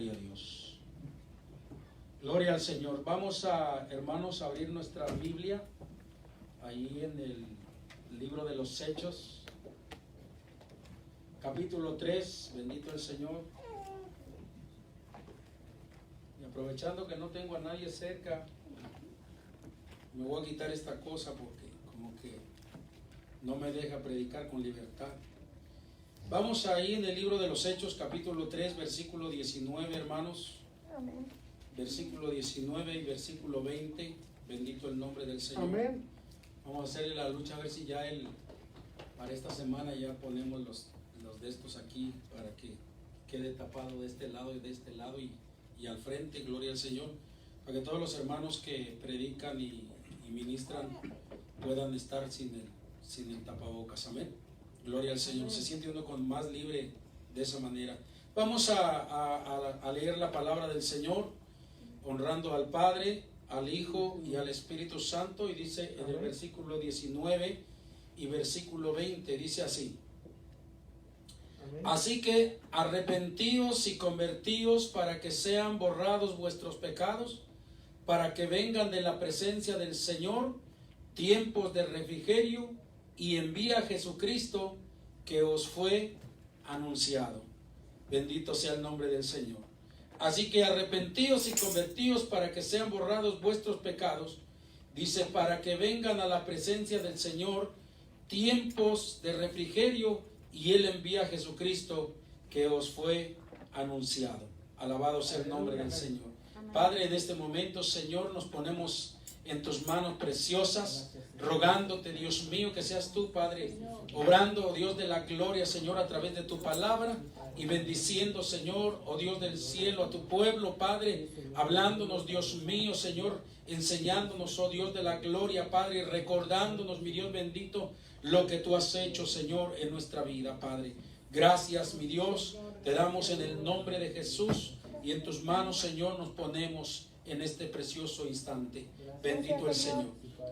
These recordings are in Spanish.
Gloria a Dios. Gloria al Señor. Vamos a, hermanos, a abrir nuestra Biblia ahí en el libro de los Hechos, capítulo 3. Bendito el Señor. Y aprovechando que no tengo a nadie cerca, me voy a quitar esta cosa porque como que no me deja predicar con libertad. Vamos ahí en el libro de los Hechos, capítulo 3, versículo 19, hermanos. Amén. Versículo 19 y versículo 20. Bendito el nombre del Señor. Amén. Vamos a hacerle la lucha a ver si ya para esta semana ya ponemos los de estos aquí para que quede tapado de este lado y de este lado y al frente. Gloria al Señor. Para que todos los hermanos que predican y ministran puedan estar sin el tapabocas. Amén. Gloria al Señor. Se siente uno con más libre de esa manera. Vamos a leer la palabra del Señor, honrando al Padre, al Hijo y al Espíritu Santo. Y dice en el versículo 19 y versículo 20, dice así: así que arrepentíos y convertíos para que sean borrados vuestros pecados, para que vengan de la presencia del Señor tiempos de refrigerio, y envía a Jesucristo que os fue anunciado. Bendito sea el nombre del Señor. Así que arrepentíos y convertíos para que sean borrados vuestros pecados. Dice, para que vengan a la presencia del Señor tiempos de refrigerio, y Él envía a Jesucristo que os fue anunciado. Alabado sea el nombre del Señor. Padre, en este momento, Señor, nos ponemos en tus manos preciosas, rogándote, Dios mío, que seas tú, Padre, obrando, oh Dios de la gloria, Señor, a través de tu palabra, y bendiciendo, Señor, oh Dios del cielo, a tu pueblo, Padre, hablándonos, Dios mío, Señor, enseñándonos, oh Dios de la gloria, Padre, recordándonos, mi Dios bendito, lo que tú has hecho, Señor, en nuestra vida, Padre. Gracias, mi Dios, te damos en el nombre de Jesús, y en tus manos, Señor, nos ponemos en este precioso instante. Bendito el Señor.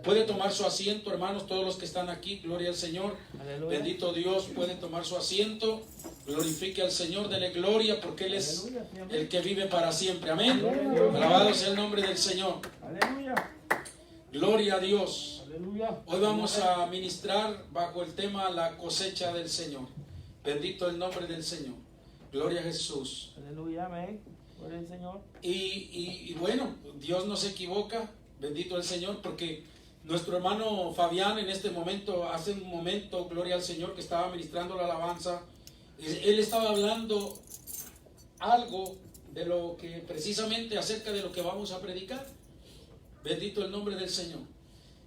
Puede tomar su asiento, hermanos, todos los que están aquí. Gloria al Señor. Aleluya. Bendito Dios, puede tomar su asiento. Glorifique al Señor, dele gloria, porque Él es el que vive para siempre. Amén. Alabado sea el nombre del Señor. Aleluya. Gloria a Dios. Aleluya. Hoy vamos a ministrar bajo el tema la cosecha del Señor. Bendito el nombre del Señor. Gloria a Jesús. Aleluya, amén. Gloria al Señor. Y bueno, Dios no se equivoca. Bendito el Señor, porque nuestro hermano Fabián en este momento, hace un momento, gloria al Señor, que estaba ministrando la alabanza, él estaba hablando algo de lo que precisamente acerca de lo que vamos a predicar. Bendito el nombre del Señor.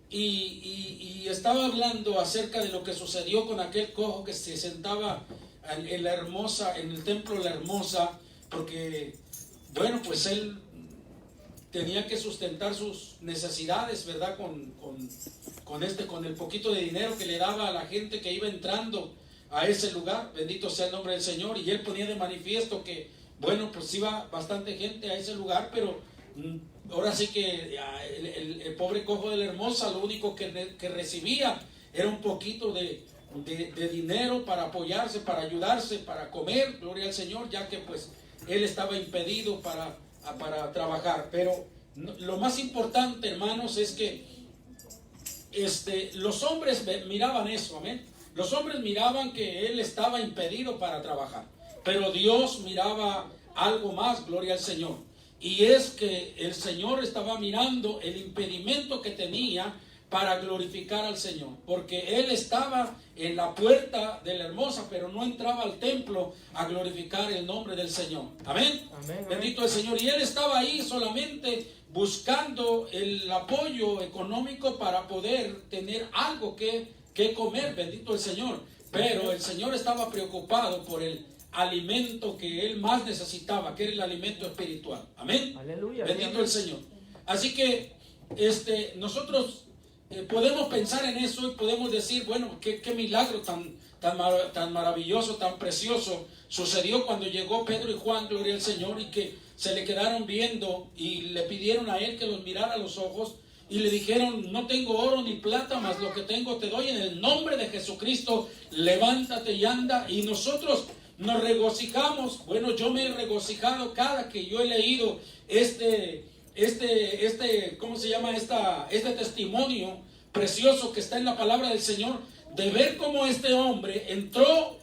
Y estaba hablando acerca de lo que sucedió con aquel cojo que se sentaba en la hermosa, en el templo de la hermosa, porque bueno, pues él tenía que sustentar sus necesidades, ¿verdad? Con el poquito de dinero que le daba a la gente que iba entrando a ese lugar. Bendito sea el nombre del Señor. Y él ponía de manifiesto que, bueno, pues iba bastante gente a ese lugar, pero ahora sí que el pobre cojo de la hermosa, lo único que recibía era un poquito de dinero para apoyarse, para ayudarse, para comer. Gloria al Señor, ya que pues él estaba impedido para trabajar. Pero lo más importante, hermanos, es que los hombres miraban eso, amén. Los hombres miraban que él estaba impedido para trabajar, pero Dios miraba algo más, gloria al Señor, y es que el Señor estaba mirando el impedimento que tenía para glorificar al Señor, porque él estaba en la puerta de la hermosa, pero no entraba al templo a glorificar el nombre del Señor. Amén. Amén. Bendito el Señor. Y él estaba ahí solamente buscando el apoyo económico para poder tener algo que comer. Bendito el Señor. Pero el Señor estaba preocupado por el alimento que él más necesitaba, que era el alimento espiritual. Amén. Aleluya. Bendito el Señor. Así que nosotros podemos pensar en eso y podemos decir, bueno, qué milagro tan maravilloso, tan precioso sucedió cuando llegó Pedro y Juan, gloria al Señor, y que se le quedaron viendo y le pidieron a él que los mirara a los ojos y le dijeron, no tengo oro ni plata, mas lo que tengo te doy, en el nombre de Jesucristo, levántate y anda. Y nosotros nos regocijamos. Bueno, yo me he regocijado cada que yo he leído ¿cómo se llama? Este testimonio precioso que está en la palabra del Señor, de ver cómo este hombre entró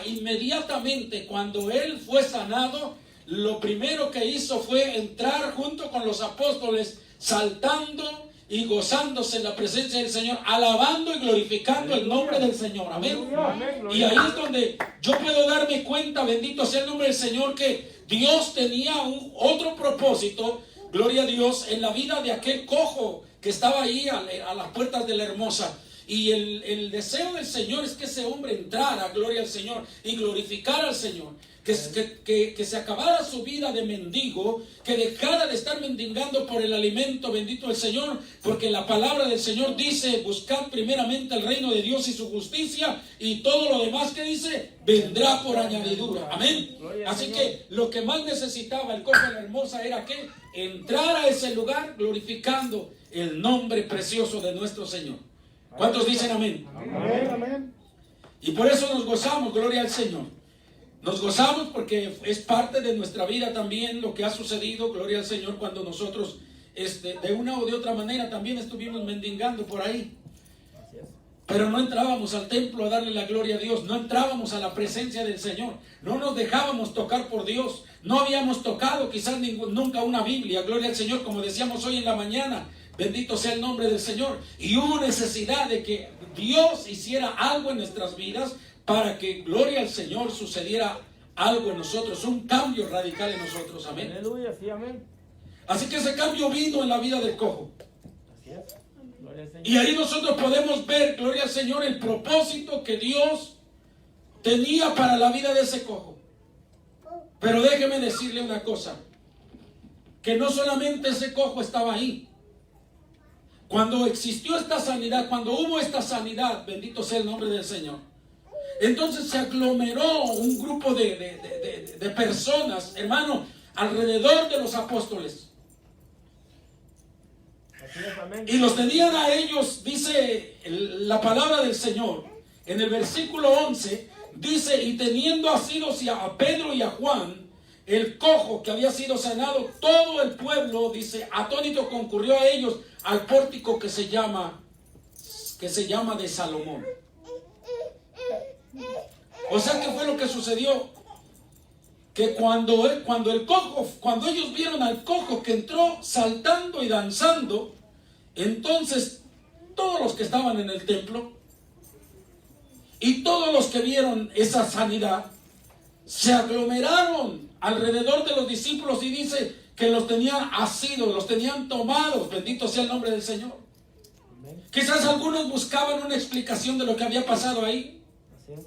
inmediatamente cuando él fue sanado. Lo primero que hizo fue entrar junto con los apóstoles, saltando y gozándose en la presencia del Señor, alabando y glorificando el nombre del Señor. Amén. Y ahí es donde yo puedo darme cuenta, bendito sea el nombre del Señor, que Dios tenía otro propósito, gloria a Dios, en la vida de aquel cojo que estaba ahí a las puertas de la Hermosa. Y el deseo del Señor es que ese hombre entrara, gloria al Señor, y glorificara al Señor. Que se acabara su vida de mendigo, que dejara de estar mendigando por el alimento, bendito el Señor, porque la palabra del Señor dice: buscad primeramente el reino de Dios y su justicia, y todo lo demás que dice vendrá por añadidura. Amén. Así que lo que más necesitaba el cojo de la Hermosa era que entrar a ese lugar glorificando el nombre precioso de nuestro Señor. ¿Cuántos dicen amén? Amén, amén. Y por eso nos gozamos, gloria al Señor. Nos gozamos porque es parte de nuestra vida también lo que ha sucedido, gloria al Señor, cuando nosotros de una o de otra manera también estuvimos mendigando por ahí. Pero no entrábamos al templo a darle la gloria a Dios, no entrábamos a la presencia del Señor, no nos dejábamos tocar por Dios, no habíamos tocado quizás nunca una Biblia, gloria al Señor, como decíamos hoy en la mañana. Bendito sea el nombre del Señor. Y hubo necesidad de que Dios hiciera algo en nuestras vidas para que, gloria al Señor, sucediera algo en nosotros, un cambio radical en nosotros. Amén. Aleluya, sí, amén. Así que ese cambio vino en la vida del cojo. Así es. Gloria al Señor. Y ahí nosotros podemos ver, gloria al Señor, el propósito que Dios tenía para la vida de ese cojo. Pero déjeme decirle una cosa, que no solamente ese cojo estaba ahí. Cuando existió esta sanidad, cuando hubo esta sanidad, bendito sea el nombre del Señor, entonces se aglomeró un grupo de personas, hermano, alrededor de los apóstoles. Así es, amén. Y los tenían a ellos, dice la palabra del Señor, en el versículo 11, dice: y teniendo asidos a Pedro y a Juan, el cojo que había sido sanado, todo el pueblo, dice, atónito concurrió a ellos al pórtico que se llama de Salomón. O sea, ¿qué fue lo que sucedió? Que cuando ellos vieron al cojo que entró saltando y danzando, entonces todos los que estaban en el templo y todos los que vieron esa sanidad se aglomeraron alrededor de los discípulos, y dice que los tenían asidos, los tenían tomados. Bendito sea el nombre del Señor. Amén. Quizás algunos buscaban una explicación de lo que había pasado ahí. Así es.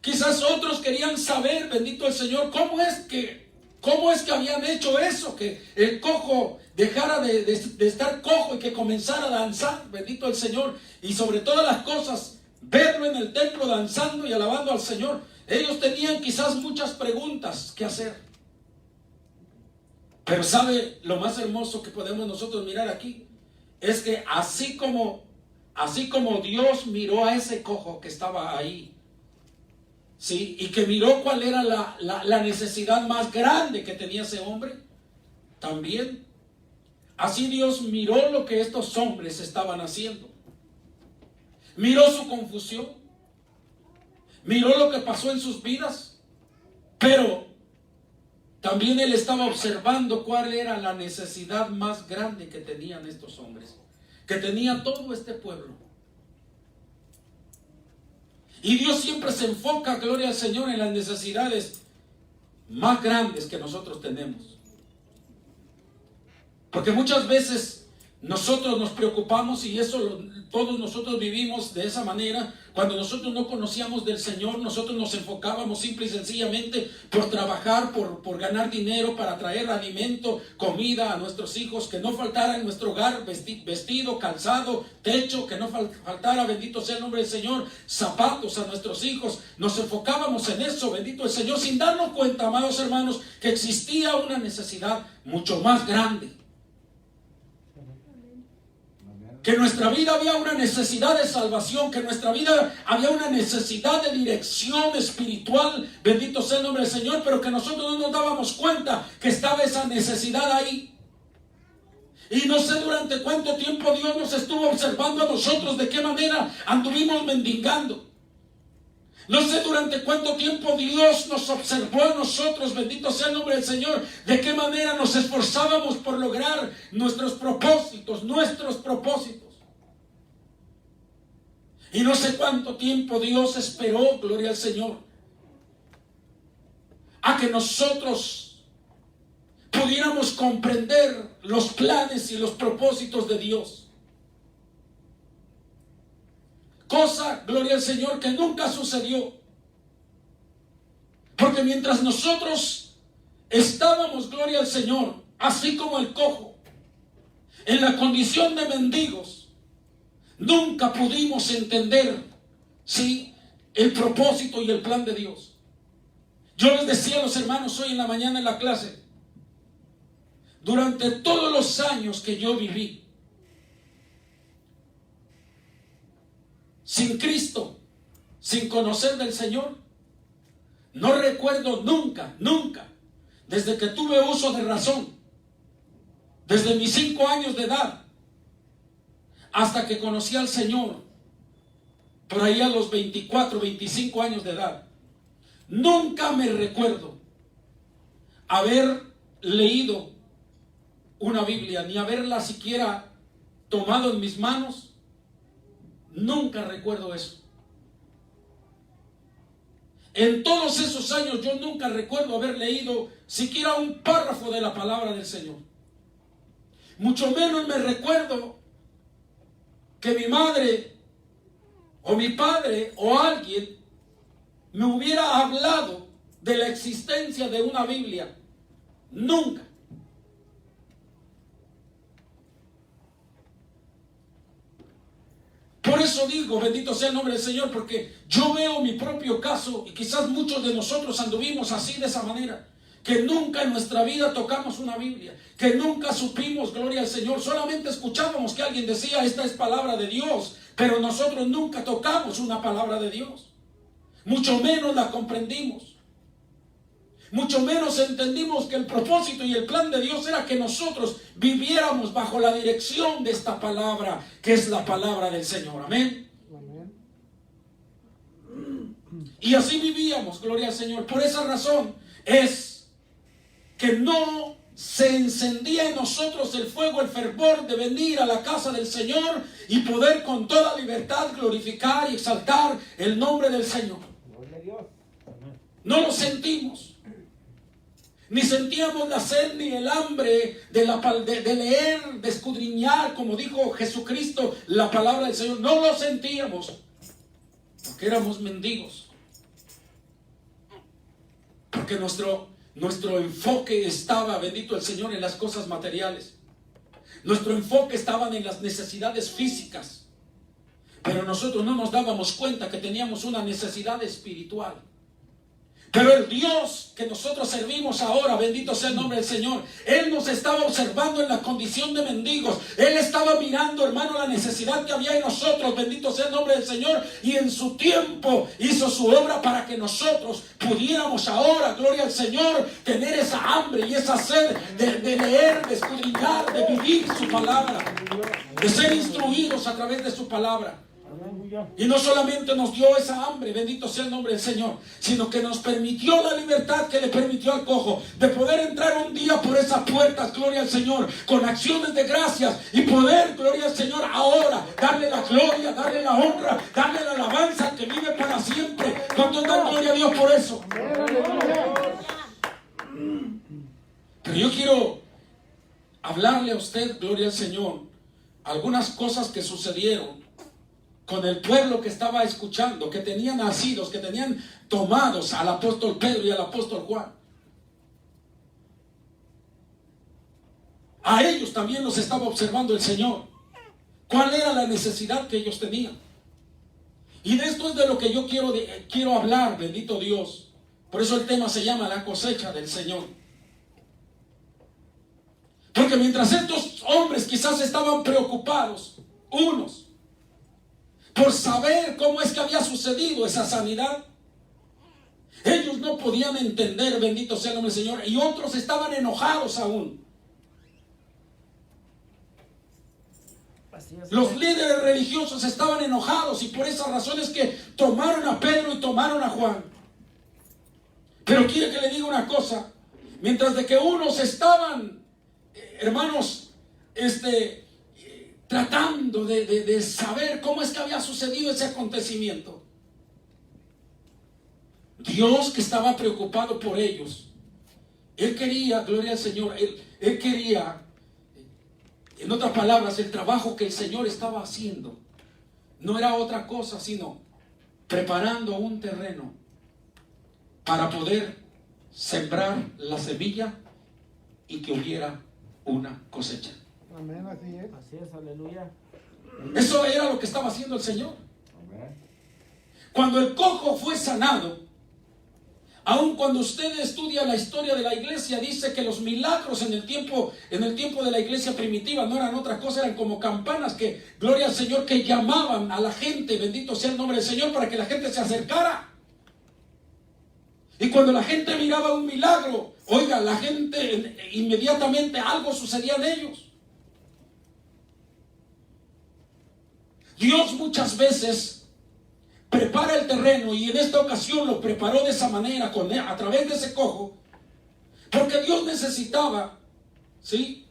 Quizás otros querían saber, bendito el Señor, cómo es que habían hecho eso, que el cojo dejara de estar cojo y que comenzara a danzar, bendito el Señor, y sobre todas las cosas, verlo en el templo danzando y alabando al Señor. Ellos tenían quizás muchas preguntas que hacer. Pero ¿sabe lo más hermoso que podemos nosotros mirar aquí? Es que así como Dios miró a ese cojo que estaba ahí, ¿sí? Y que miró cuál era la necesidad más grande que tenía ese hombre, también así Dios miró lo que estos hombres estaban haciendo. Miró su confusión, miró lo que pasó en sus vidas, pero también Él estaba observando cuál era la necesidad más grande que tenían estos hombres, que tenía todo este pueblo. Y Dios siempre se enfoca, gloria al Señor, en las necesidades más grandes que nosotros tenemos. Porque muchas veces nosotros nos preocupamos, y eso todos nosotros vivimos de esa manera. Cuando nosotros no conocíamos del Señor, nosotros nos enfocábamos simple y sencillamente por trabajar, por ganar dinero, para traer alimento, comida a nuestros hijos, que no faltara en nuestro hogar vestido, calzado, techo, que no faltara, bendito sea el nombre del Señor, zapatos a nuestros hijos. Nos enfocábamos en eso, bendito el Señor, sin darnos cuenta, amados hermanos, que existía una necesidad mucho más grande. Que en nuestra vida había una necesidad de salvación, que en nuestra vida había una necesidad de dirección espiritual, bendito sea el nombre del Señor, pero que nosotros no nos dábamos cuenta que estaba esa necesidad ahí. Y no sé durante cuánto tiempo Dios nos estuvo observando a nosotros, de qué manera anduvimos mendigando. No sé durante cuánto tiempo Dios nos observó a nosotros, bendito sea el nombre del Señor, de qué manera nos esforzábamos por lograr nuestros propósitos. Y no sé cuánto tiempo Dios esperó, gloria al Señor, a que nosotros pudiéramos comprender los planes y los propósitos de Dios. Cosa, gloria al Señor, que nunca sucedió. Porque mientras nosotros estábamos, gloria al Señor, así como el cojo, en la condición de mendigos, nunca pudimos entender, ¿sí?, el propósito y el plan de Dios. Yo les decía a los hermanos hoy en la mañana en la clase, durante todos los años que yo viví sin Cristo, sin conocer del Señor, no recuerdo nunca, desde que tuve uso de razón, desde mis 5 años de edad, hasta que conocí al Señor, por ahí a los 24, 25 años de edad, nunca me recuerdo haber leído una Biblia, ni haberla siquiera tomado en mis manos. Nunca recuerdo eso. En todos esos años yo nunca recuerdo haber leído siquiera un párrafo de la palabra del Señor. Mucho menos me recuerdo que mi madre o mi padre o alguien me hubiera hablado de la existencia de una Biblia. Nunca. Por eso digo, bendito sea el nombre del Señor, porque yo veo mi propio caso y quizás muchos de nosotros anduvimos así, de esa manera, que nunca en nuestra vida tocamos una Biblia, que nunca supimos, gloria al Señor, solamente escuchábamos que alguien decía, esta es palabra de Dios, pero nosotros nunca tocamos una palabra de Dios, mucho menos la comprendimos. Mucho menos entendimos que el propósito y el plan de Dios era que nosotros viviéramos bajo la dirección de esta palabra, que es la palabra del Señor. Amén. Y así vivíamos, gloria al Señor. Por esa razón es que no se encendía en nosotros el fuego, el fervor de venir a la casa del Señor y poder con toda libertad glorificar y exaltar el nombre del Señor. No lo sentimos. Ni sentíamos la sed ni el hambre de leer, de escudriñar, como dijo Jesucristo, la palabra del Señor. No lo sentíamos, porque éramos mendigos. Porque nuestro enfoque estaba, bendito el Señor, en las cosas materiales. Nuestro enfoque estaba en las necesidades físicas. Pero nosotros no nos dábamos cuenta que teníamos una necesidad espiritual. Pero el Dios que nosotros servimos ahora, bendito sea el nombre del Señor, Él nos estaba observando en la condición de mendigos. Él estaba mirando, hermano, la necesidad que había en nosotros, bendito sea el nombre del Señor, y en su tiempo hizo su obra para que nosotros pudiéramos ahora, gloria al Señor, tener esa hambre y esa sed de leer, de escudriñar, de vivir su palabra, de ser instruidos a través de su palabra. Y no solamente nos dio esa hambre, bendito sea el nombre del Señor, sino que nos permitió la libertad que le permitió al cojo, de poder entrar un día por esas puertas, gloria al Señor, con acciones de gracias, y poder, gloria al Señor, ahora darle la gloria, darle la honra, darle la alabanza que vive para siempre. ¿Cuántos dan gloria a Dios por eso? Pero yo quiero hablarle a usted, gloria al Señor, algunas cosas que sucedieron con el pueblo que estaba escuchando, que tenían nacidos, que tenían tomados al apóstol Pedro y al apóstol Juan. A ellos también los estaba observando el Señor. ¿Cuál era la necesidad que ellos tenían? Y de esto es de lo que yo quiero hablar, bendito Dios. Por eso el tema se llama la cosecha del Señor. Porque mientras estos hombres quizás estaban preocupados Unos, por saber cómo es que había sucedido esa sanidad, ellos no podían entender, bendito sea el nombre del Señor, y otros estaban enojados aún. Los líderes religiosos estaban enojados y por esas razones que tomaron a Pedro y tomaron a Juan. Pero quiero que le diga una cosa, mientras de que unos estaban, hermanos, tratando de saber cómo es que había sucedido ese acontecimiento, Dios, que estaba preocupado por ellos, Él quería, gloria al Señor, Él quería, en otras palabras, el trabajo que el Señor estaba haciendo no era otra cosa sino preparando un terreno para poder sembrar la semilla y que hubiera una cosecha. Amén, así es. Así es, aleluya. Eso era lo que estaba haciendo el Señor. Amén. Cuando el cojo fue sanado, aun cuando usted estudia la historia de la iglesia, dice que los milagros en el tiempo de la iglesia primitiva no eran otra cosa, eran como campanas que, gloria al Señor, que llamaban a la gente, bendito sea el nombre del Señor, para que la gente se acercara. Y cuando la gente miraba un milagro, oiga, la gente inmediatamente algo sucedía en ellos. Dios muchas veces prepara el terreno, y en esta ocasión lo preparó de esa manera, a través de ese cojo, porque Dios necesitaba, ¿sí?,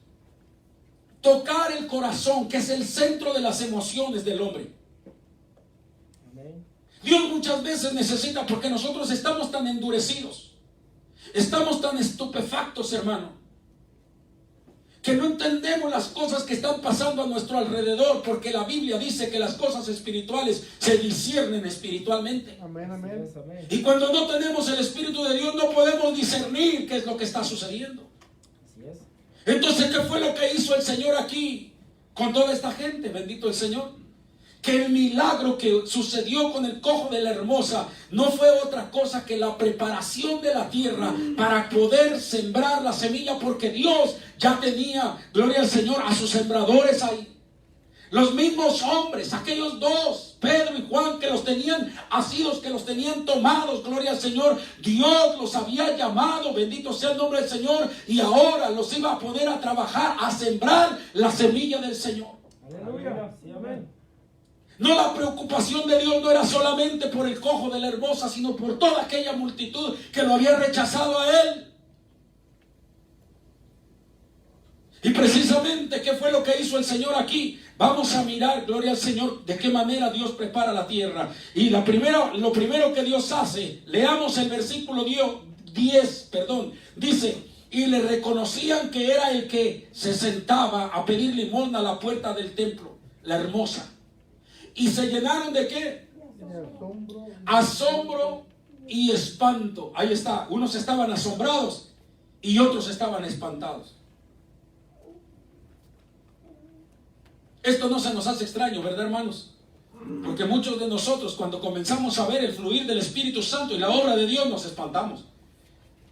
tocar el corazón, que es el centro de las emociones del hombre. Amén. Dios muchas veces necesita, porque nosotros estamos tan endurecidos, estamos tan estupefactos, hermano, que no entendemos las cosas que están pasando a nuestro alrededor, porque la Biblia dice que las cosas espirituales se disciernen espiritualmente. Amén, amén. Y cuando no tenemos el Espíritu de Dios, no podemos discernir qué es lo que está sucediendo. Así es. Entonces, ¿qué fue lo que hizo el Señor aquí con toda esta gente? Bendito el Señor. Que el milagro que sucedió con el cojo de la hermosa no fue otra cosa que la preparación de la tierra para poder sembrar la semilla, porque Dios ya tenía, gloria al Señor, a sus sembradores ahí. Los mismos hombres, aquellos dos, Pedro y Juan, que los tenían asidos, que los tenían tomados, gloria al Señor, Dios los había llamado, bendito sea el nombre del Señor, y ahora los iba a poner a trabajar, a sembrar la semilla del Señor. Aleluya. Sí, amén. No, la preocupación de Dios no era solamente por el cojo de la hermosa, sino por toda aquella multitud que lo había rechazado a Él. Y precisamente, ¿qué fue lo que hizo el Señor aquí? Vamos a mirar, gloria al Señor, de qué manera Dios prepara la tierra. Y lo primero que Dios hace, leamos el versículo 10, dice: y le reconocían que era el que se sentaba a pedir limosna a la puerta del templo, la hermosa. Y se llenaron ¿de qué? Asombro y espanto. Ahí está. Unos estaban asombrados y otros estaban espantados. Esto no se nos hace extraño, ¿verdad, hermanos? Porque muchos de nosotros, cuando comenzamos a ver el fluir del Espíritu Santo y la obra de Dios, nos espantamos.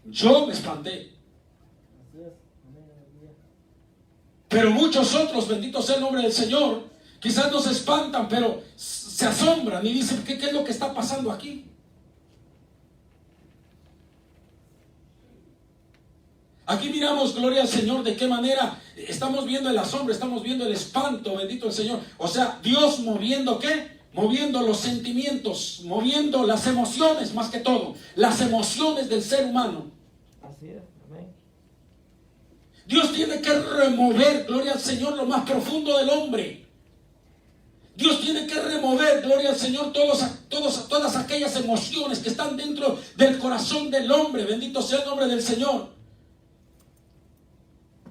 Yo me espanté. Pero muchos otros, bendito sea el nombre del Señor, quizás no se espantan, pero se asombran y dicen: ¿qué es lo que está pasando aquí? Aquí miramos, gloria al Señor, de qué manera estamos viendo el asombro, estamos viendo el espanto, bendito el Señor. O sea, Dios moviendo ¿qué? Moviendo los sentimientos, moviendo las emociones, más que todo, las emociones del ser humano. Así es, amén. Dios tiene que remover, gloria al Señor, lo más profundo del hombre. Dios tiene que remover, gloria al Señor, todas aquellas emociones que están dentro del corazón del hombre. Bendito sea el nombre del Señor.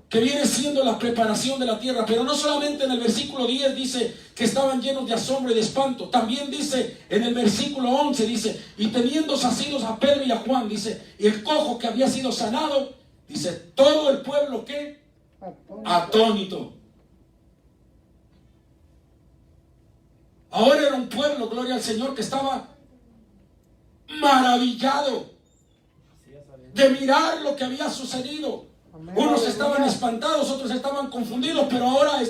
Que viene siendo la preparación de la tierra. Pero no solamente en el versículo 10 dice que estaban llenos de asombro y de espanto. También dice en el versículo 11, dice: y teniendo asidos a Pedro y a Juan, dice, y el cojo que había sido sanado, dice, todo el pueblo ¿qué? Atónito. Ahora era un pueblo, gloria al Señor, que estaba maravillado de mirar lo que había sucedido. Amén. Unos estaban espantados, otros estaban confundidos, pero ahora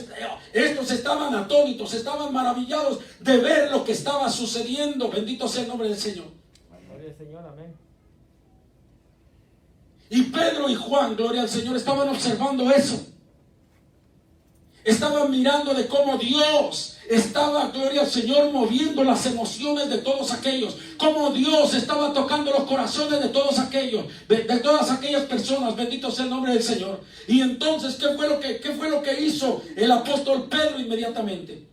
estos estaban atónitos, estaban maravillados de ver lo que estaba sucediendo. Bendito sea el nombre del Señor. Gloria al Señor, amén. Y Pedro y Juan, gloria al Señor, estaban observando eso. Estaban mirando de cómo Dios estaba, gloria al Señor, moviendo las emociones de todos aquellos. Cómo Dios estaba tocando los corazones de todos aquellos, de todas aquellas personas. Bendito sea el nombre del Señor. Y entonces, ¿qué fue lo que hizo el apóstol Pedro inmediatamente?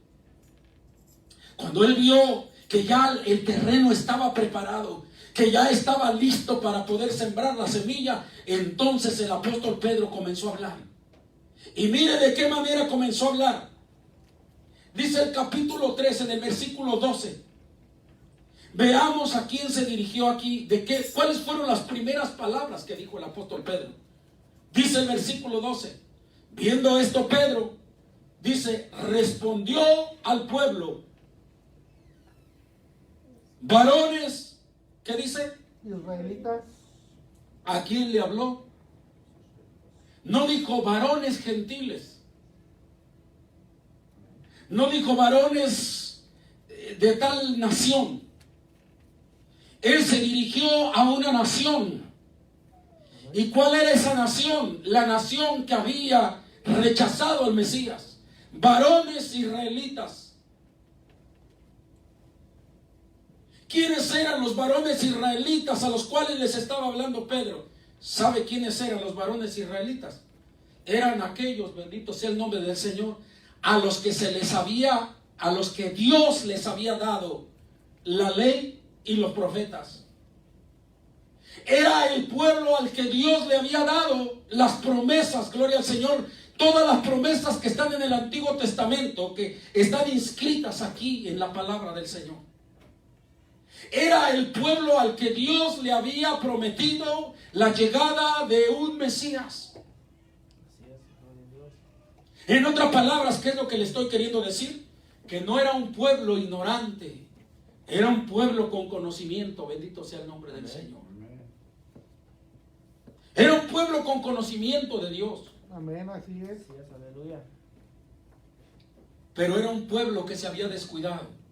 Cuando él vio que ya el terreno estaba preparado, que ya estaba listo para poder sembrar la semilla, entonces el apóstol Pedro comenzó a hablar. Y mire de qué manera comenzó a hablar. Dice el capítulo 3 en el versículo 12. Veamos a quién se dirigió aquí, cuáles fueron las primeras palabras que dijo el apóstol Pedro. Dice el versículo 12. Viendo esto Pedro, dice, respondió al pueblo: varones, ¿qué dice? Israelitas. ¿A quién le habló? No dijo varones gentiles. No dijo varones de tal nación. Él se dirigió a una nación. ¿Y cuál era esa nación? La nación que había rechazado al Mesías. Varones israelitas. ¿Quiénes eran los varones israelitas a los cuales les estaba hablando Pedro? ¿Sabe quiénes eran los varones israelitas? Eran aquellos, bendito sea el nombre del Señor, a los que Dios les había dado la ley y los profetas. Era el pueblo al que Dios le había dado las promesas, gloria al Señor, todas las promesas que están en el Antiguo Testamento, que están inscritas aquí en la palabra del Señor. Era el pueblo al que Dios le había prometido la llegada de un Mesías. En otras palabras, ¿qué es lo que le estoy queriendo decir? Que no era un pueblo ignorante, era un pueblo con conocimiento. Bendito sea el nombre del Señor. Era un pueblo con conocimiento de Dios. Amén, así es. Aleluya. Pero era un pueblo que se había descuidado.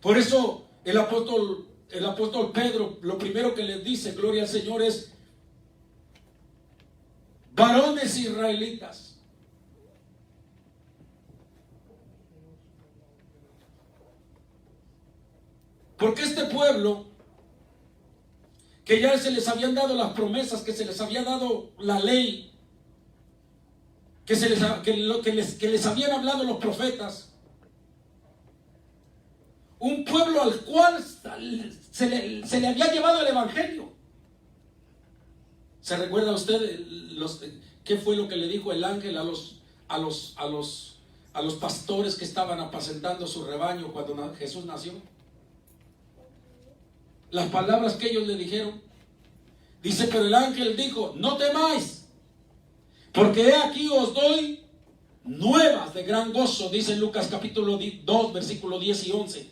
Por eso el apóstol Pedro, lo primero que les dice, gloria al Señor, es: varones israelitas. Porque este pueblo, que ya se les habían dado las promesas, que se les había dado la ley, que les habían hablado los profetas, un pueblo al cual se le había llevado el evangelio. ¿Se recuerda usted qué fue lo que le dijo el ángel a los pastores que estaban apacentando su rebaño cuando Jesús nació? Las palabras que ellos le dijeron. Dice, pero el ángel dijo: no temáis, porque he aquí os doy nuevas de gran gozo. Dice Lucas capítulo 2 versículo 10 y 11.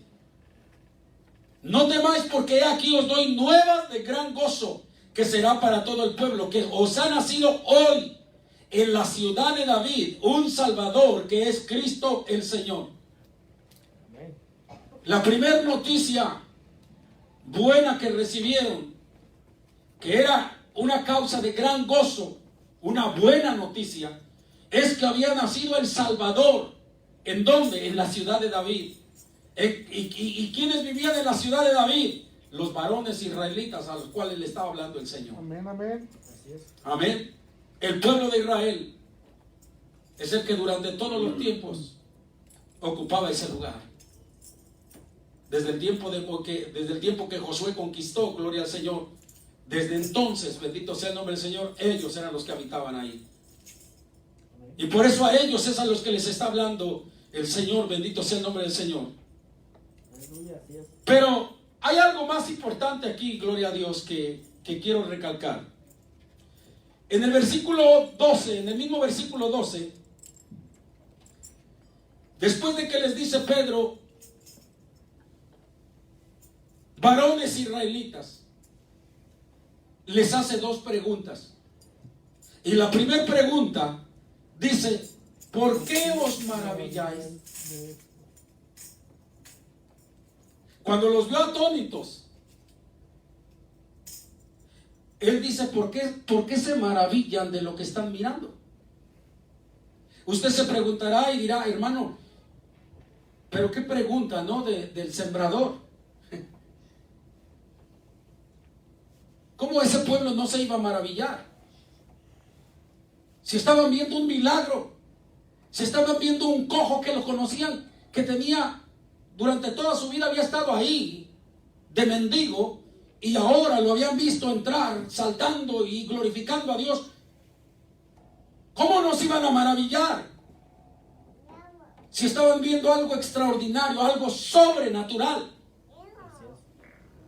No temáis, porque he aquí os doy nuevas de gran gozo, que será para todo el pueblo, que os ha nacido hoy en la ciudad de David un Salvador, que es Cristo el Señor. La primera noticia buena que recibieron, que era una causa de gran gozo, una buena noticia, es que había nacido el Salvador. ¿En dónde? En la ciudad de David. ¿Y quiénes vivían en la ciudad de David? Los varones israelitas a los cuales le estaba hablando el Señor. Amén, amén. Así es. Amén. El pueblo de Israel es el que durante todos los tiempos ocupaba ese lugar. Desde el tiempo que Josué conquistó, gloria al Señor, desde entonces, bendito sea el nombre del Señor, ellos eran los que habitaban ahí. Y por eso a ellos es a los que les está hablando el Señor, bendito sea el nombre del Señor. Pero hay algo más importante aquí, gloria a Dios, que quiero recalcar. En el versículo 12, en el mismo versículo 12, después de que les dice Pedro, varones israelitas, les hace dos preguntas. Y la primera pregunta dice: ¿por qué os maravilláis? Cuando los vio atónitos, él dice: ¿por qué se maravillan de lo que están mirando? Usted se preguntará y dirá: hermano, pero qué pregunta, ¿no? Del sembrador. ¿Cómo ese pueblo no se iba a maravillar? Si estaban viendo un milagro, si estaban viendo un cojo que lo conocían, que tenía durante toda su vida, había estado ahí de mendigo, y ahora lo habían visto entrar saltando y glorificando a Dios. ¿Cómo nos iban a maravillar? Si estaban viendo algo extraordinario, algo sobrenatural.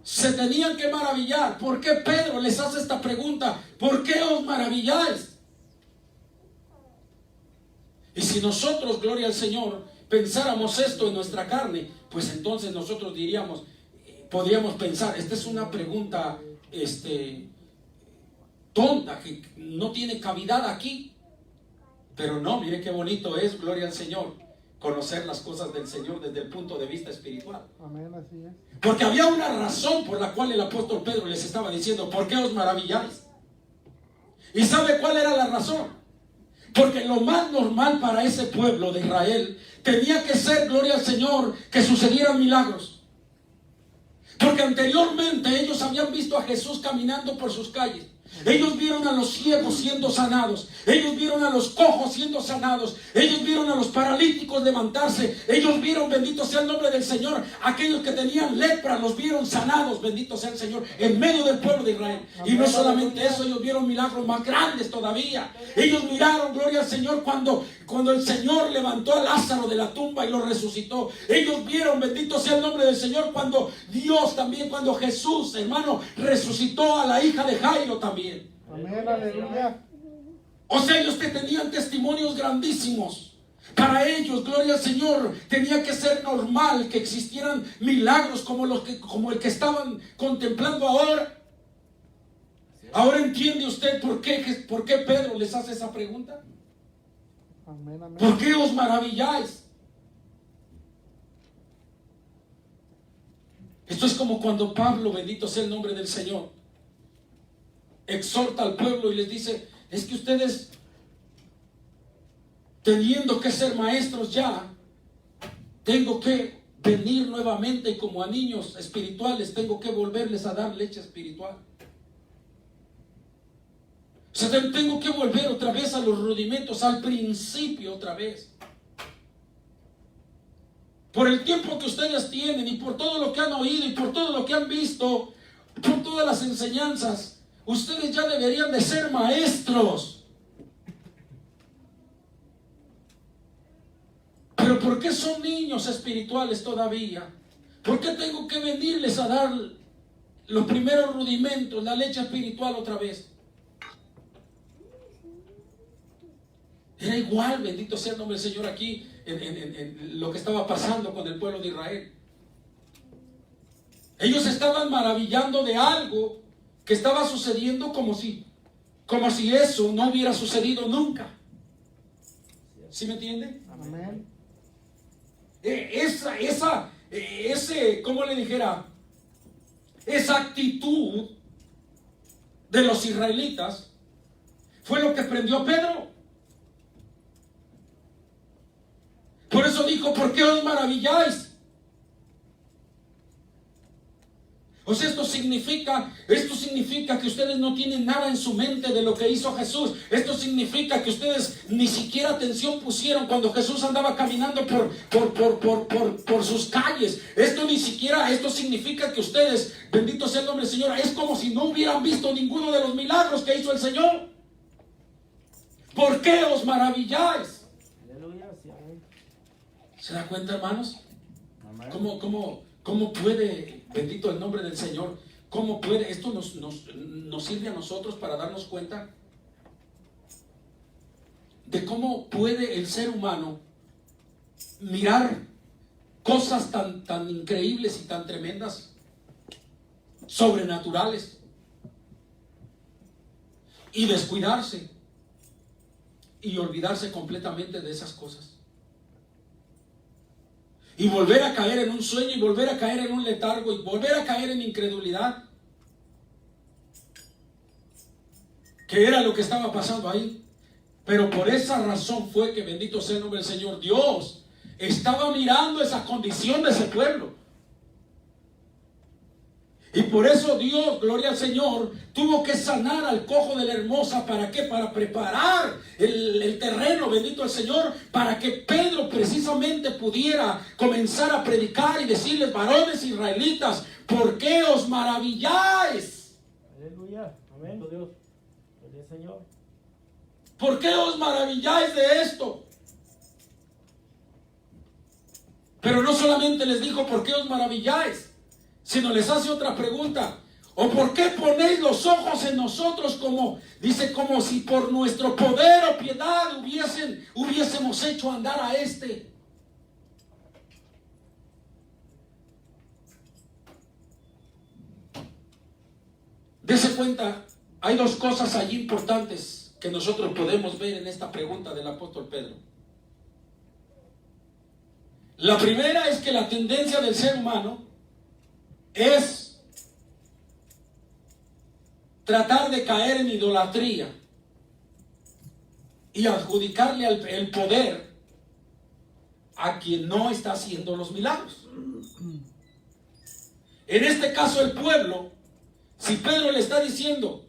Se tenían que maravillar. ¿Por qué Pedro les hace esta pregunta? ¿Por qué os maravilláis? Y si nosotros, gloria al Señor, pensáramos esto en nuestra carne, pues entonces nosotros diríamos, podríamos pensar: esta es una pregunta tonta, que no tiene cavidad aquí. Pero no, mire qué bonito es, gloria al Señor, conocer las cosas del Señor desde el punto de vista espiritual. Amén, así es. Porque había una razón por la cual el apóstol Pedro les estaba diciendo: ¿por qué os maravilláis? ¿Y sabe cuál era la razón? Porque lo más normal para ese pueblo de Israel tenía que ser, gloria al Señor, que sucedieran milagros. Porque anteriormente ellos habían visto a Jesús caminando por sus calles. Ellos vieron a los ciegos siendo sanados. Ellos vieron a los cojos siendo sanados. Ellos vieron a los paralíticos levantarse. Ellos vieron, bendito sea el nombre del Señor, aquellos que tenían lepra, los vieron sanados, bendito sea el Señor, en medio del pueblo de Israel. Y no solamente eso, ellos vieron milagros más grandes todavía. Ellos miraron, gloria al Señor, cuando el Señor levantó a Lázaro de la tumba y lo resucitó. Ellos vieron, bendito sea el nombre del Señor, cuando Dios también, cuando Jesús, hermano, resucitó a la hija de Jairo también. Amén, aleluya. O sea, ellos que tenían testimonios grandísimos. Para ellos, gloria al Señor, tenía que ser normal que existieran milagros como el que estaban contemplando ahora. Ahora entiende usted por qué Pedro les hace esa pregunta. Amén, amén. ¿Por qué os maravilláis? Esto es como cuando Pablo, bendito sea el nombre del Señor, exhorta al pueblo y les dice: es que ustedes, teniendo que ser maestros ya, tengo que venir nuevamente, y como a niños espirituales tengo que volverles a dar leche espiritual. O sea, tengo que volver otra vez a los rudimentos, al principio otra vez. Por el tiempo que ustedes tienen y por todo lo que han oído y por todo lo que han visto, por todas las enseñanzas, ustedes ya deberían de ser maestros. Pero ¿por qué son niños espirituales todavía? ¿Por qué tengo que venirles a dar los primeros rudimentos, la leche espiritual otra vez? Era igual, bendito sea el nombre del Señor, aquí en lo que estaba pasando con el pueblo de Israel. Ellos estaban maravillando de algo que estaba sucediendo como si eso no hubiera sucedido nunca. ¿Sí me entiende? Amén. ¿Cómo le dijera? Esa actitud de los israelitas fue lo que prendió a Pedro. Por eso dijo: ¿por qué os maravilláis? O sea, esto significa que ustedes no tienen nada en su mente de lo que hizo Jesús. Esto significa que ustedes ni siquiera atención pusieron cuando Jesús andaba caminando por sus calles. Esto significa que ustedes, bendito sea el nombre del Señor, es como si no hubieran visto ninguno de los milagros que hizo el Señor. ¿Por qué os maravilláis? Aleluya, sí, amén. ¿Se da cuenta, hermanos? Amén. ¿Cómo puede, bendito el nombre del Señor, cómo puede, esto nos sirve a nosotros para darnos cuenta de cómo puede el ser humano mirar cosas tan increíbles y tan tremendas, sobrenaturales? y descuidarse y olvidarse completamente de esas cosas. Y volver a caer en un sueño y volver a caer en un letargo y volver a caer en incredulidad. Que era lo que estaba pasando ahí. Pero por esa razón fue que, bendito sea el nombre del Señor, Dios estaba mirando esa condición de ese pueblo. Y por eso Dios, gloria al Señor, tuvo que sanar al cojo de la hermosa. ¿Para qué? Para preparar el terreno, bendito el Señor, para que Pedro precisamente pudiera comenzar a predicar y decirles: varones israelitas, ¿por qué os maravilláis? Aleluya. Amén. Dios. Gloria al Señor. ¿Por qué os maravilláis de esto? Pero no solamente les dijo ¿por qué os maravilláis?, sino les hace otra pregunta: ¿o por qué ponéis los ojos en nosotros? Como dice, como si por nuestro poder o piedad hubiésemos hecho andar a este. Dese cuenta, hay dos cosas allí importantes que nosotros podemos ver en esta pregunta del apóstol Pedro. La primera es que la tendencia del ser humano es tratar de caer en idolatría y adjudicarle el poder a quien no está haciendo los milagros. En este caso el pueblo, si Pedro le está diciendo: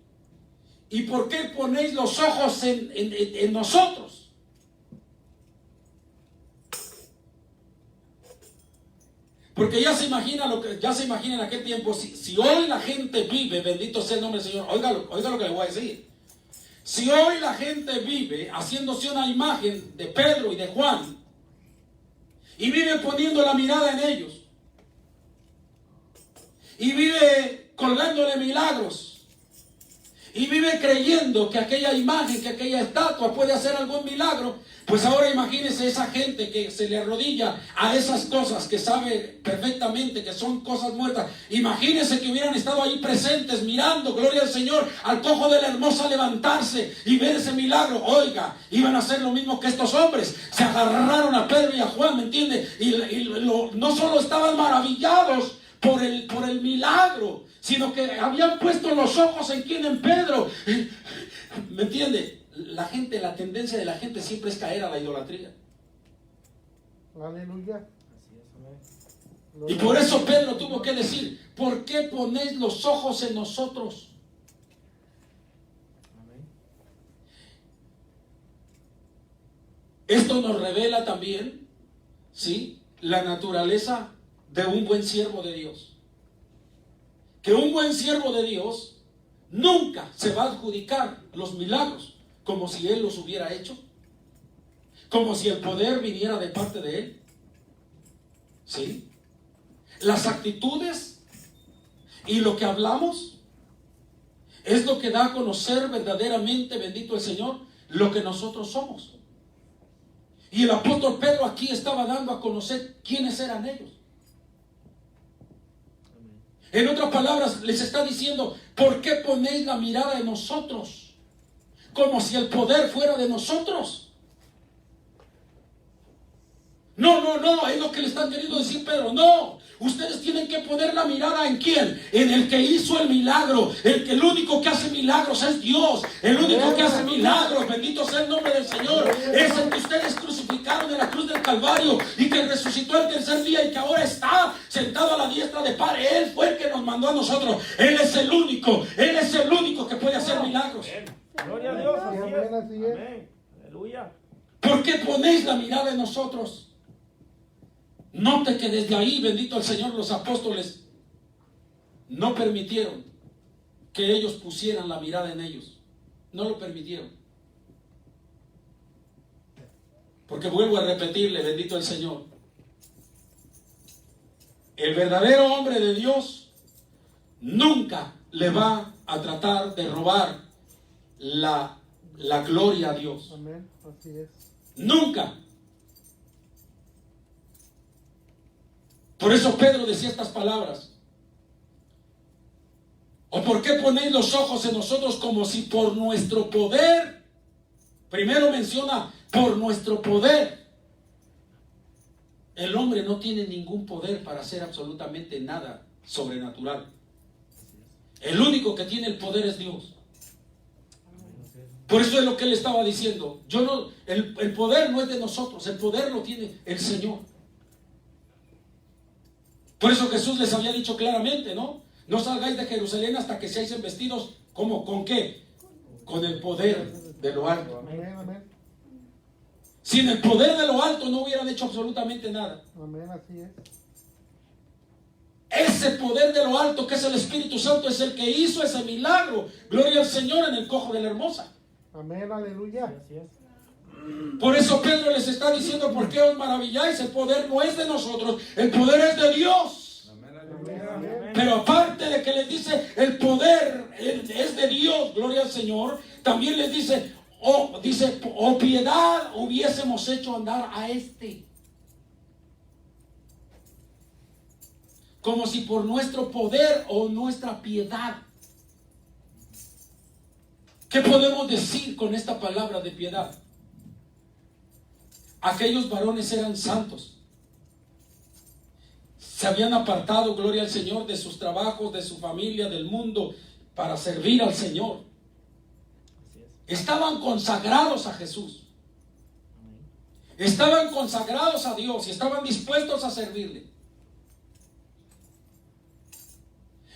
¿y por qué ponéis los ojos en nosotros? Porque ya se imagina en aquel tiempo, si hoy la gente vive, bendito sea el nombre del Señor, oiga lo que le voy a decir. Si hoy la gente vive haciéndose una imagen de Pedro y de Juan, y vive poniendo la mirada en ellos, y vive colgándole milagros, y vive creyendo que aquella imagen, que aquella estatua puede hacer algún milagro, pues ahora imagínense esa gente que se le arrodilla a esas cosas que sabe perfectamente que son cosas muertas. Imagínense que hubieran estado ahí presentes mirando, gloria al Señor, al cojo de la hermosa levantarse y ver ese milagro. Oiga, iban a hacer lo mismo que estos hombres. Se agarraron a Pedro y a Juan, ¿me entiende? No solo estaban maravillados por el milagro, sino que habían puesto los ojos en quién, en Pedro. ¿Me entiende? La tendencia de la gente siempre es caer a la idolatría. Aleluya. Así es, amén. Y por eso Pedro tuvo que decir: ¿por qué ponéis los ojos en nosotros? Amén. Esto nos revela también, ¿sí?, la naturaleza de un buen siervo de Dios. Que un buen siervo de Dios nunca se va a adjudicar los milagros como si él los hubiera hecho, como si el poder viniera de parte de él. ¿Sí? Las actitudes y lo que hablamos es lo que da a conocer verdaderamente, bendito el Señor, lo que nosotros somos. Y el apóstol Pedro aquí estaba dando a conocer quiénes eran ellos. En otras palabras, les está diciendo: ¿por qué ponéis la mirada en nosotros? Como si el poder fuera de nosotros. No, es lo que le están queriendo decir Pedro. No, ustedes tienen que poner la mirada ¿en quién? En el que hizo el milagro. El único que hace milagros es Dios. El único que hace milagros, bendito sea el nombre del Señor, es el que ustedes crucificaron en la cruz del Calvario y que resucitó el tercer día y que ahora está sentado a la diestra de Padre. Él fue el que nos mandó a nosotros. Él es el único que puede hacer milagros. Gloria a Dios. Así es. Amén. Aleluya. ¿Por qué ponéis la mirada en nosotros? Note que desde ahí, bendito el Señor, los apóstoles no permitieron que ellos pusieran la mirada en ellos. No lo permitieron. Porque vuelvo a repetirle, bendito el Señor, el verdadero hombre de Dios nunca le va a tratar de robar la gloria a Dios. Amén. Así es. Nunca. Por eso Pedro decía estas palabras: ¿O por qué ponéis los ojos en nosotros como si por nuestro poder? Primero menciona por nuestro poder. El hombre no tiene ningún poder para hacer absolutamente nada sobrenatural. El único que tiene el poder es Dios. Por eso es lo que él estaba diciendo. El poder no es de nosotros, el poder lo tiene el Señor. Por eso Jesús les había dicho claramente, ¿no? No salgáis de Jerusalén hasta que seáis investidos. ¿Cómo? ¿Con qué? Con el poder de lo alto. Amén, amén. Sin el poder de lo alto no hubieran hecho absolutamente nada. Amén, así es. Ese poder de lo alto, que es el Espíritu Santo, es el que hizo ese milagro. Gloria al Señor en el cojo de la hermosa. Amén, aleluya. Así es. Por eso Pedro les está diciendo: ¿por qué os maravilláis? El poder no es de nosotros, el poder es de Dios. Amén, amén. Pero aparte de que les dice el poder es de Dios, gloria al Señor, también les dice, oh piedad hubiésemos hecho andar a este. Como si por nuestro poder o nuestra piedad. ¿Qué podemos decir con esta palabra de piedad? Aquellos varones eran santos. Se habían apartado, gloria al Señor, de sus trabajos, de su familia, del mundo, para servir al Señor. Estaban consagrados a Jesús. Estaban consagrados a Dios y estaban dispuestos a servirle.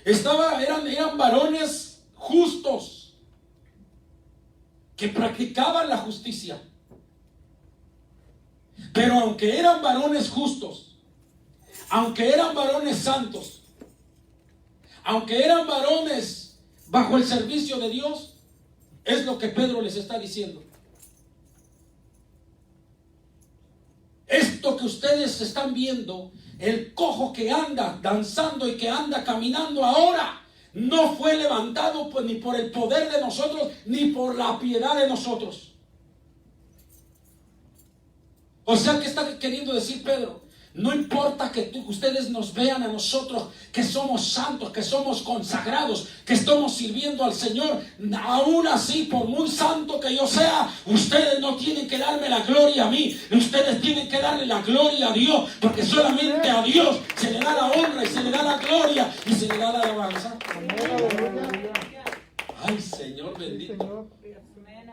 Eran varones justos que practicaban la justicia. Pero aunque eran varones justos, aunque eran varones santos, aunque eran varones bajo el servicio de Dios, es lo que Pedro les está diciendo. Esto que ustedes están viendo, el cojo que anda danzando y que anda caminando ahora, no fue levantado ni por el poder de nosotros, ni por la piedad de nosotros. O sea, ¿qué está queriendo decir Pedro? No importa que ustedes nos vean a nosotros que somos santos, que somos consagrados, que estamos sirviendo al Señor. Aún así, por muy santo que yo sea, ustedes no tienen que darme la gloria a mí. Ustedes tienen que darle la gloria a Dios, porque solamente a Dios se le da la honra y se le da la gloria y se le da la alabanza. Ay, Señor bendito.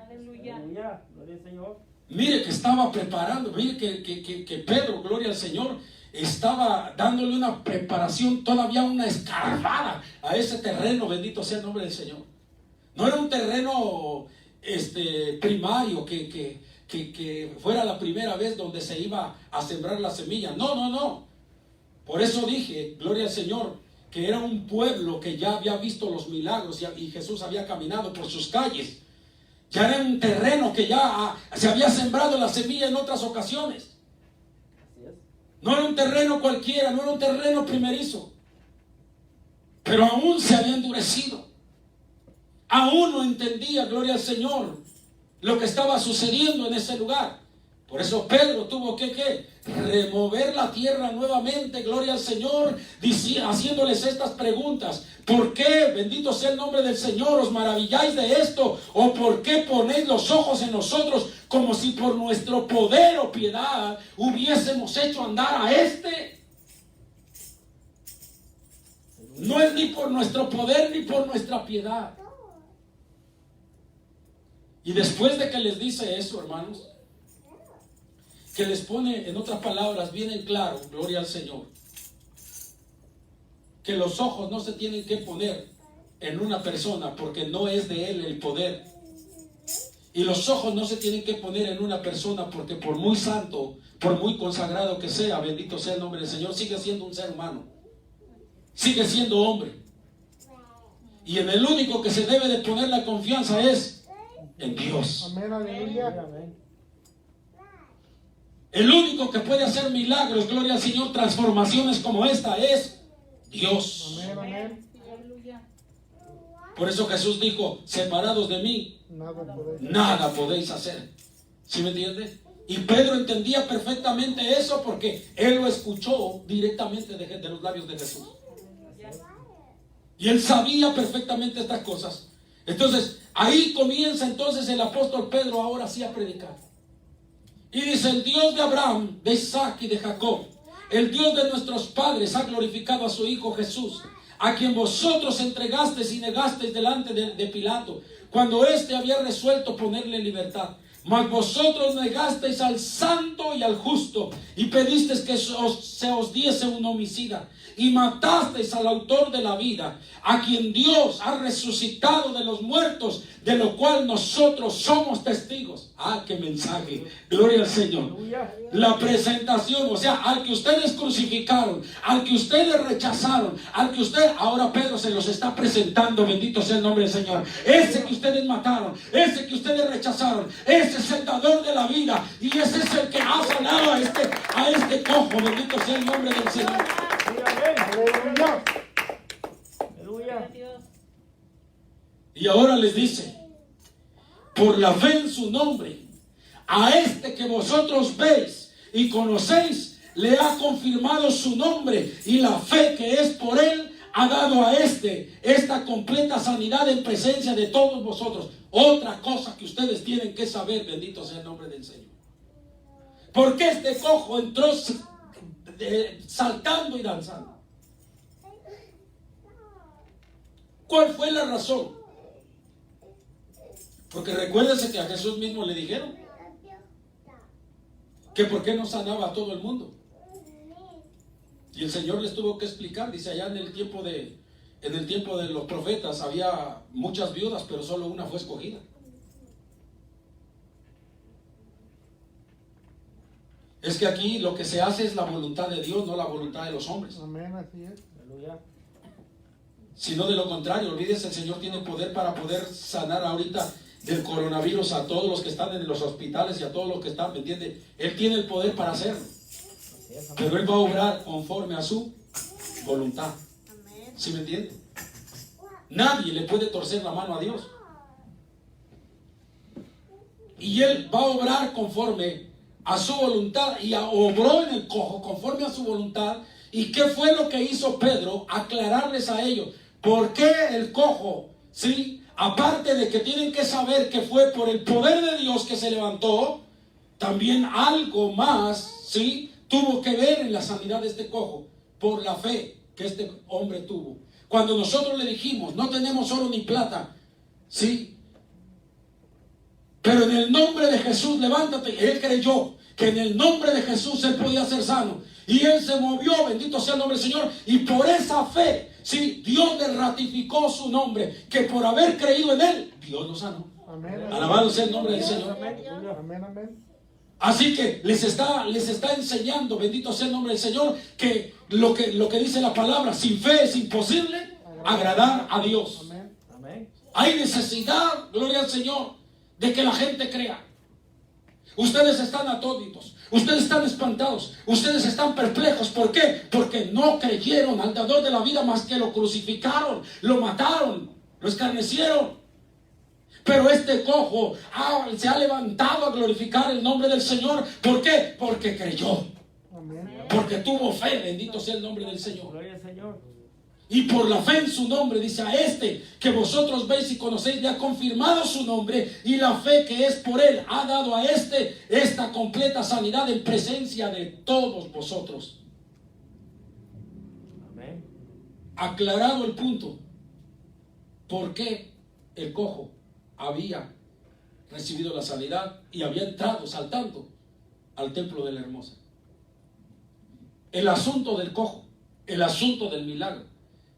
Aleluya. Gloria al Señor. Mire que estaba preparando, mire que Pedro, gloria al Señor, estaba dándole una preparación, todavía una escarbada a ese terreno, bendito sea el nombre del Señor. No era un terreno primario que fuera la primera vez donde se iba a sembrar la semilla. No. Por eso dije, gloria al Señor, que era un pueblo que ya había visto los milagros y Jesús había caminado por sus calles. Ya era un terreno que ya se había sembrado la semilla en otras ocasiones. No era un terreno cualquiera, no era un terreno primerizo. Pero aún se había endurecido. Aún no entendía, gloria al Señor, lo que estaba sucediendo en ese lugar. Por eso Pedro tuvo que remover la tierra nuevamente, gloria al Señor, haciéndoles estas preguntas. ¿Por qué, bendito sea el nombre del Señor, os maravilláis de esto? ¿O por qué ponéis los ojos en nosotros como si por nuestro poder o piedad hubiésemos hecho andar a este? No es ni por nuestro poder ni por nuestra piedad. Y después de que les dice eso, hermanos, que les pone, en otras palabras, bien en claro, gloria al Señor, que los ojos no se tienen que poner en una persona porque no es de él el poder. Y los ojos no se tienen que poner en una persona porque por muy santo, por muy consagrado que sea, bendito sea el nombre del Señor, sigue siendo un ser humano, sigue siendo hombre. Y en el único que se debe de poner la confianza es en Dios. Amén, aleluya. El único que puede hacer milagros, gloria al Señor, transformaciones como esta es Dios. Amén, amén. Por eso Jesús dijo, separados de mí, nada podéis hacer. ¿Sí me entiende? Y Pedro entendía perfectamente eso porque él lo escuchó directamente de los labios de Jesús. Y él sabía perfectamente estas cosas. Entonces, ahí comienza entonces el apóstol Pedro ahora sí a predicar. Y dice: el Dios de Abraham, de Isaac y de Jacob, el Dios de nuestros padres, ha glorificado a su Hijo Jesús, a quien vosotros entregasteis y negasteis delante de Pilato, cuando éste había resuelto ponerle en libertad. Mas vosotros negasteis al santo y al justo, y pedisteis que se os diese un homicida, y matasteis al autor de la vida, a quien Dios ha resucitado de los muertos, de lo cual nosotros somos testigos. ¡Ah, qué mensaje! Gloria al Señor. La presentación, o sea, al que ustedes crucificaron, al que ustedes rechazaron, al que ahora Pedro se los está presentando, bendito sea el nombre del Señor. Ese que ustedes mataron, ese que ustedes rechazaron, ese es el dador de la vida, y ese es el que ha sanado a este cojo, bendito sea el nombre del Señor. Aleluya. Aleluya. Y ahora les dice: por la fe en su nombre, a este que vosotros veis y conocéis, le ha confirmado su nombre, y la fe que es por él ha dado a esta completa sanidad en presencia de todos vosotros. Otra cosa que ustedes tienen que saber, bendito sea el nombre del Señor. ¿Por qué este cojo entró saltando y danzando? ¿Cuál fue la razón? Porque recuérdense que a Jesús mismo le dijeron que por qué no sanaba a todo el mundo. Y el Señor les tuvo que explicar. Dice: allá en el tiempo de los profetas había muchas viudas, pero solo una fue escogida. Es que aquí lo que se hace es la voluntad de Dios, no la voluntad de los hombres. Amén, así es. Aleluya. Sino de lo contrario, olvídese, el Señor tiene poder para poder sanar ahorita del coronavirus a todos los que están en los hospitales y a todos los que están, ¿me entiende? Él tiene el poder para hacerlo. Pero Él va a obrar conforme a su voluntad. ¿Sí me entiende? Nadie le puede torcer la mano a Dios. Y Él va a obrar conforme a su voluntad, y obró en el cojo conforme a su voluntad. ¿Y qué fue lo que hizo Pedro? Aclararles a ellos por qué el cojo, ¿sí? Aparte de que tienen que saber que fue por el poder de Dios que se levantó, también algo más, ¿sí?, tuvo que ver en la sanidad de este cojo, por la fe que este hombre tuvo. Cuando nosotros le dijimos: no tenemos oro ni plata, ¿sí?, pero en el nombre de Jesús levántate. Él creyó que en el nombre de Jesús él podía ser sano, y él se movió, bendito sea el nombre del Señor, y por esa fe, sí, Dios le ratificó su nombre, que por haber creído en él, Dios lo sanó. Amén. Alabado sea el nombre del Señor. Amén, amén. Así que les está enseñando, bendito sea el nombre del Señor, que lo que dice la palabra: sin fe es imposible agradar a Dios. Amén. Amén. Hay necesidad, gloria al Señor, de que la gente crea. Ustedes están atónitos, ustedes están espantados, ustedes están perplejos. ¿Por qué? Porque no creyeron al dador de la vida, más que lo crucificaron, lo mataron, lo escarnecieron. Pero este cojo se ha levantado a glorificar el nombre del Señor. ¿Por qué? Porque creyó. Amén. Porque tuvo fe, bendito sea el nombre del Señor. Gloria al Señor. Y por la fe en su nombre, dice: a este que vosotros veis y conocéis, le ha confirmado su nombre, y la fe que es por él ha dado a esta completa sanidad en presencia de todos vosotros. Amén. Aclarado el punto, ¿por qué el cojo había recibido la sanidad y había entrado saltando al templo de la hermosa? El asunto del cojo, el asunto del milagro.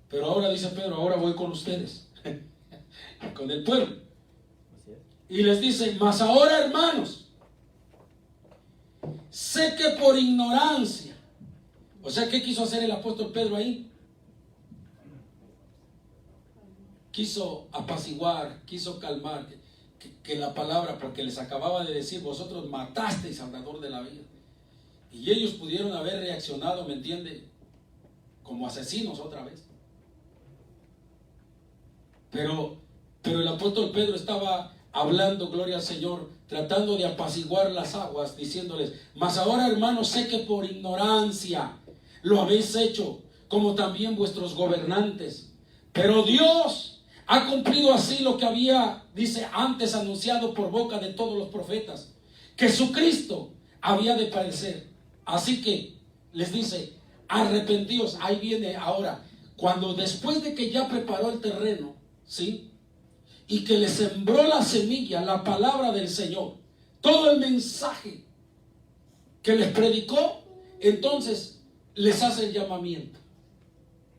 Pero ahora dice Pedro: ahora voy con ustedes, con el pueblo. Así es. Y les dice: mas ahora, hermanos, sé que por ignorancia. O sea, ¿qué quiso hacer el apóstol Pedro ahí? Quiso apaciguar, quiso calmar, que la palabra, porque les acababa de decir: vosotros matasteis al dador de la vida. Y ellos pudieron haber reaccionado, ¿me entiende?, como asesinos otra vez. Pero el apóstol Pedro estaba hablando, gloria al Señor, tratando de apaciguar las aguas, diciéndoles: mas ahora, hermanos, sé que por ignorancia lo habéis hecho, como también vuestros gobernantes. Pero Dios ha cumplido así lo que había, dice, antes anunciado por boca de todos los profetas, que su Cristo había de padecer. Así que les dice, arrepentíos. Ahí viene ahora, cuando después de que ya preparó el terreno, ¿sí? Y que le sembró la semilla, la palabra del Señor, todo el mensaje que les predicó, entonces les hace el llamamiento.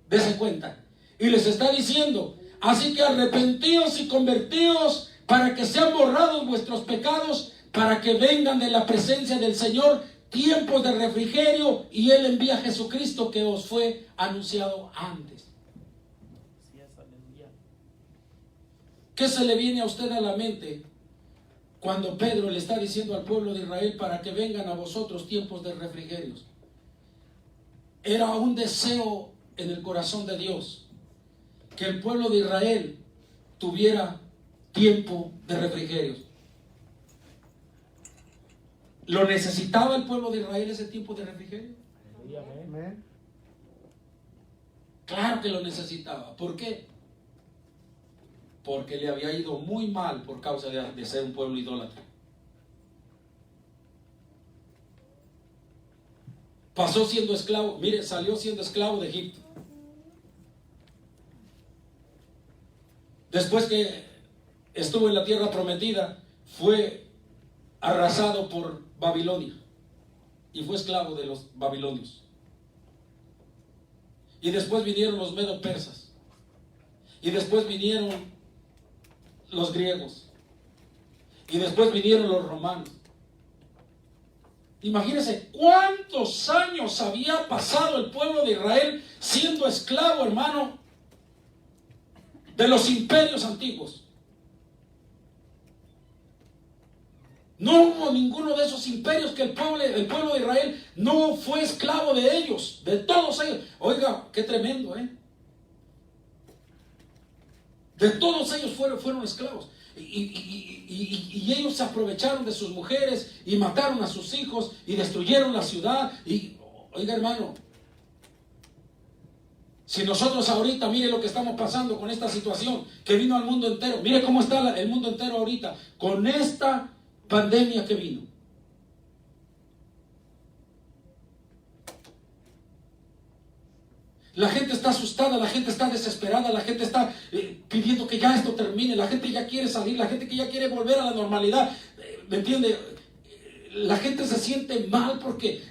Dese cuenta. Y les está diciendo, así que arrepentíos y convertíos para que sean borrados vuestros pecados, para que vengan de la presencia del Señor tiempos de refrigerio, y Él envía a Jesucristo que os fue anunciado antes. ¿Qué se le viene a usted a la mente cuando Pedro le está diciendo al pueblo de Israel para que vengan a vosotros tiempos de refrigerios? Era un deseo en el corazón de Dios que el pueblo de Israel tuviera tiempo de refrigerios. ¿Lo necesitaba el pueblo de Israel ese tiempo de refrigerio? Amén. Claro que lo necesitaba. ¿Por qué? Porque le había ido muy mal por causa de ser un pueblo idólatra. Pasó siendo esclavo, mire, salió siendo esclavo de Egipto. Después que estuvo en la tierra prometida, fue arrasado por Babilonia y fue esclavo de los babilonios. Y después vinieron los medo-persas, y después vinieron los griegos, y después vinieron los romanos. Imagínense cuántos años había pasado el pueblo de Israel siendo esclavo, hermano, de los imperios antiguos. No hubo ninguno de esos imperios que el pueblo de Israel no fue esclavo de ellos, de todos ellos. Oiga, qué tremendo, ¿eh? De todos ellos fueron esclavos. Y ellos se aprovecharon de sus mujeres y mataron a sus hijos y destruyeron la ciudad. Y, oiga, hermano, si nosotros ahorita, mire lo que estamos pasando con esta situación que vino al mundo entero. Mire cómo está el mundo entero ahorita con esta pandemia que vino. La gente está asustada, la gente está desesperada, la gente está pidiendo que ya esto termine, la gente ya quiere salir, la gente que ya quiere volver a la normalidad. ¿Me entiende? La gente se siente mal porque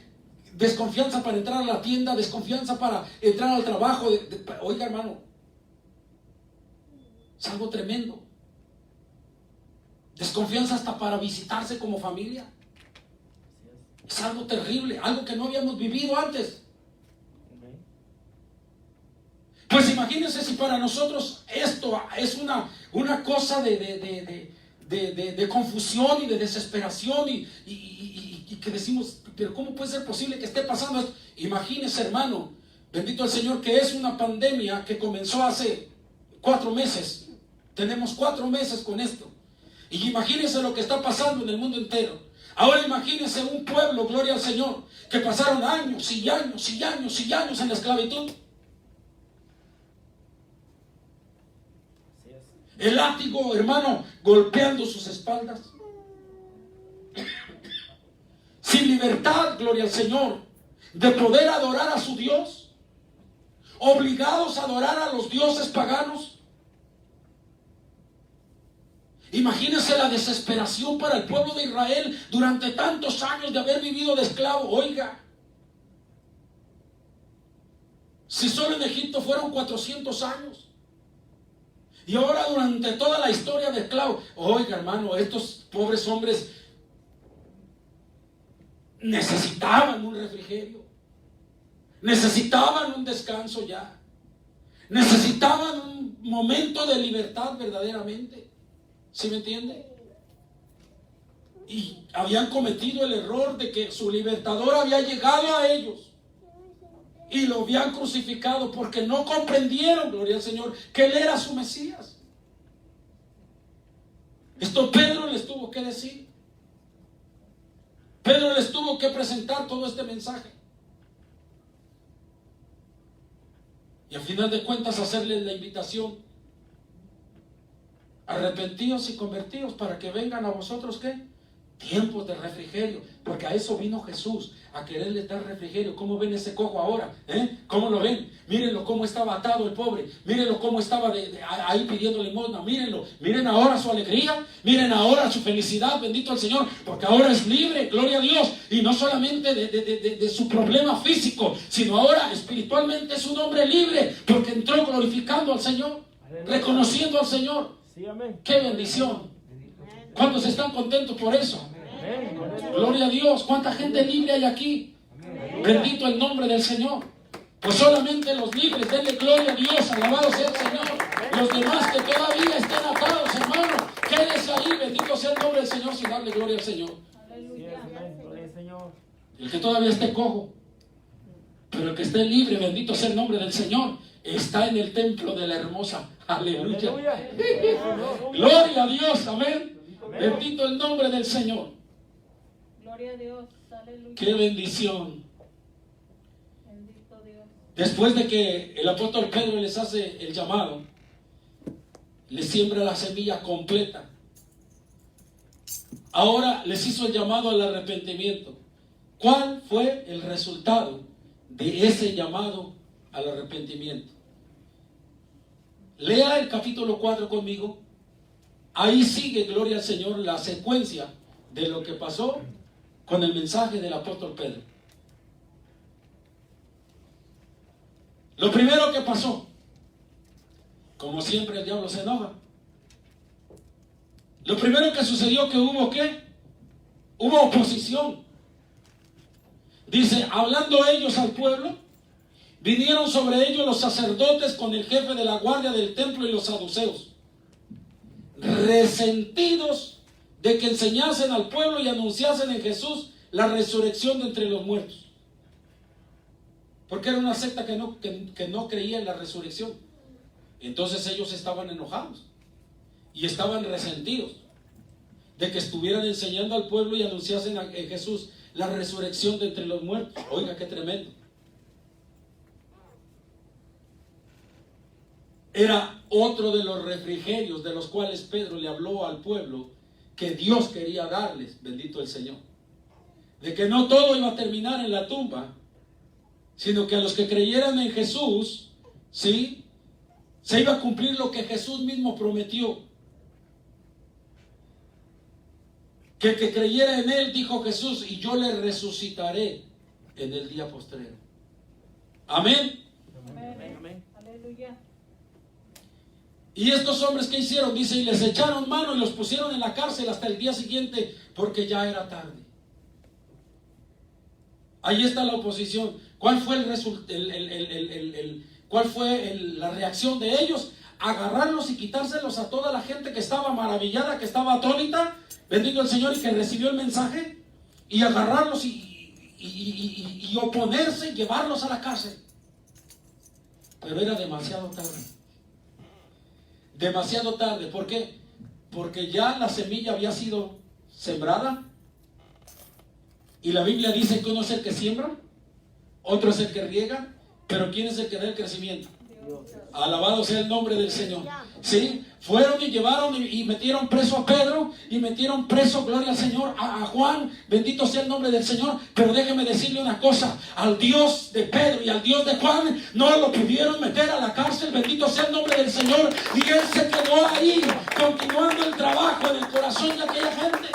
desconfianza para entrar a la tienda, desconfianza para entrar al trabajo. Oiga, hermano, es algo tremendo. Desconfianza hasta para visitarse como familia. Es algo terrible, algo que no habíamos vivido antes. Pues imagínense si para nosotros esto es una cosa de confusión y de desesperación y que decimos, pero ¿cómo puede ser posible que esté pasando esto? Imagínense, hermano, bendito el Señor, que es una pandemia que comenzó hace 4 meses. Tenemos 4 meses con esto. Y imagínense lo que está pasando en el mundo entero. Ahora imagínense un pueblo, gloria al Señor, que pasaron años y años y años y años en la esclavitud. El látigo, hermano, golpeando sus espaldas. Sin libertad, gloria al Señor, de poder adorar a su Dios. Obligados a adorar a los dioses paganos. Imagínense la desesperación para el pueblo de Israel durante tantos años de haber vivido de esclavo. Oiga, si solo en Egipto fueron 400 años. Y ahora durante toda la historia de esclavos, oiga, hermano, estos pobres hombres necesitaban un refrigerio, necesitaban un descanso ya, necesitaban un momento de libertad verdaderamente. ¿Sí me entiende? Y habían cometido el error de que su libertador había llegado a ellos y lo habían crucificado porque no comprendieron, gloria al Señor, que Él era su Mesías. Esto Pedro les tuvo que decir. Pedro les tuvo que presentar todo este mensaje. Y al final de cuentas hacerles la invitación: arrepentíos y convertíos para que vengan a vosotros, ¿qué? Tiempos de refrigerio, porque a eso vino Jesús, a quererles dar refrigerio. ¿Cómo ven ese cojo ahora? ¿Cómo lo ven? Mírenlo cómo estaba atado el pobre, mírenlo cómo estaba ahí pidiendo limosna, mírenlo, miren ahora su alegría, miren ahora su felicidad, bendito el Señor, porque ahora es libre, gloria a Dios, y no solamente de su problema físico, sino ahora espiritualmente es un hombre libre, porque entró glorificando al Señor, reconociendo al Señor. Sí, amén. ¡Qué bendición! ¿Cuántos están contentos por eso? Gloria a Dios. ¿Cuánta gente libre hay aquí? Bendito el nombre del Señor. Pues solamente los libres, denle gloria a Dios, alabado sea el Señor. Los demás que todavía estén atados, hermano, quédese ahí, bendito sea el nombre del Señor, sin darle gloria al Señor. El que todavía esté cojo, pero el que esté libre, bendito sea el nombre del Señor, está en el templo de la hermosa. Aleluya. Gloria a Dios, amén. Bendito el nombre del Señor. Gloria a Dios. Aleluya. Qué bendición. Bendito Dios. Después de que el apóstol Pedro les hace el llamado, les siembra la semilla completa. Ahora les hizo el llamado al arrepentimiento. ¿Cuál fue el resultado de ese llamado al arrepentimiento? Lea el capítulo 4 conmigo. Ahí sigue, gloria al Señor, la secuencia de lo que pasó con el mensaje del apóstol Pedro. Lo primero que pasó, como siempre el diablo se enoja. Lo primero que sucedió que hubo, ¿qué? Hubo oposición. Dice, hablando ellos al pueblo, vinieron sobre ellos los sacerdotes con el jefe de la guardia del templo y los saduceos, resentidos de que enseñasen al pueblo y anunciasen en Jesús la resurrección de entre los muertos. Porque era una secta que no creía en la resurrección. Entonces ellos estaban enojados y estaban resentidos de que estuvieran enseñando al pueblo y anunciasen en Jesús la resurrección de entre los muertos. Oiga, qué tremendo. Era otro de los refrigerios de los cuales Pedro le habló al pueblo que Dios quería darles, bendito el Señor. De que no todo iba a terminar en la tumba, sino que a los que creyeran en Jesús, ¿sí?, se iba a cumplir lo que Jesús mismo prometió. Que el que creyera en Él, dijo Jesús, y yo le resucitaré en el día postrero. Amén. Amén. Aleluya. Y estos hombres, ¿qué hicieron? Dice, y les echaron mano y los pusieron en la cárcel hasta el día siguiente, porque ya era tarde. Ahí está la oposición. ¿Cuál fue la reacción de ellos? Agarrarlos y quitárselos a toda la gente que estaba maravillada, que estaba atónita, bendito el Señor, y que recibió el mensaje, y agarrarlos y oponerse y llevarlos a la cárcel. Pero era demasiado tarde. Demasiado tarde. ¿Por qué? Porque ya la semilla había sido sembrada. Y la Biblia dice que uno es el que siembra, otro es el que riega, pero ¿quién es el que da el crecimiento? Alabado sea el nombre del Señor. ¿Sí? Fueron y llevaron y metieron preso a Pedro, y metieron preso, gloria al Señor, a Juan, bendito sea el nombre del Señor. Pero déjeme decirle una cosa: al Dios de Pedro y al Dios de Juan no lo pudieron meter a la cárcel, bendito sea el nombre del Señor, y él se quedó ahí continuando el trabajo en el corazón de aquella gente.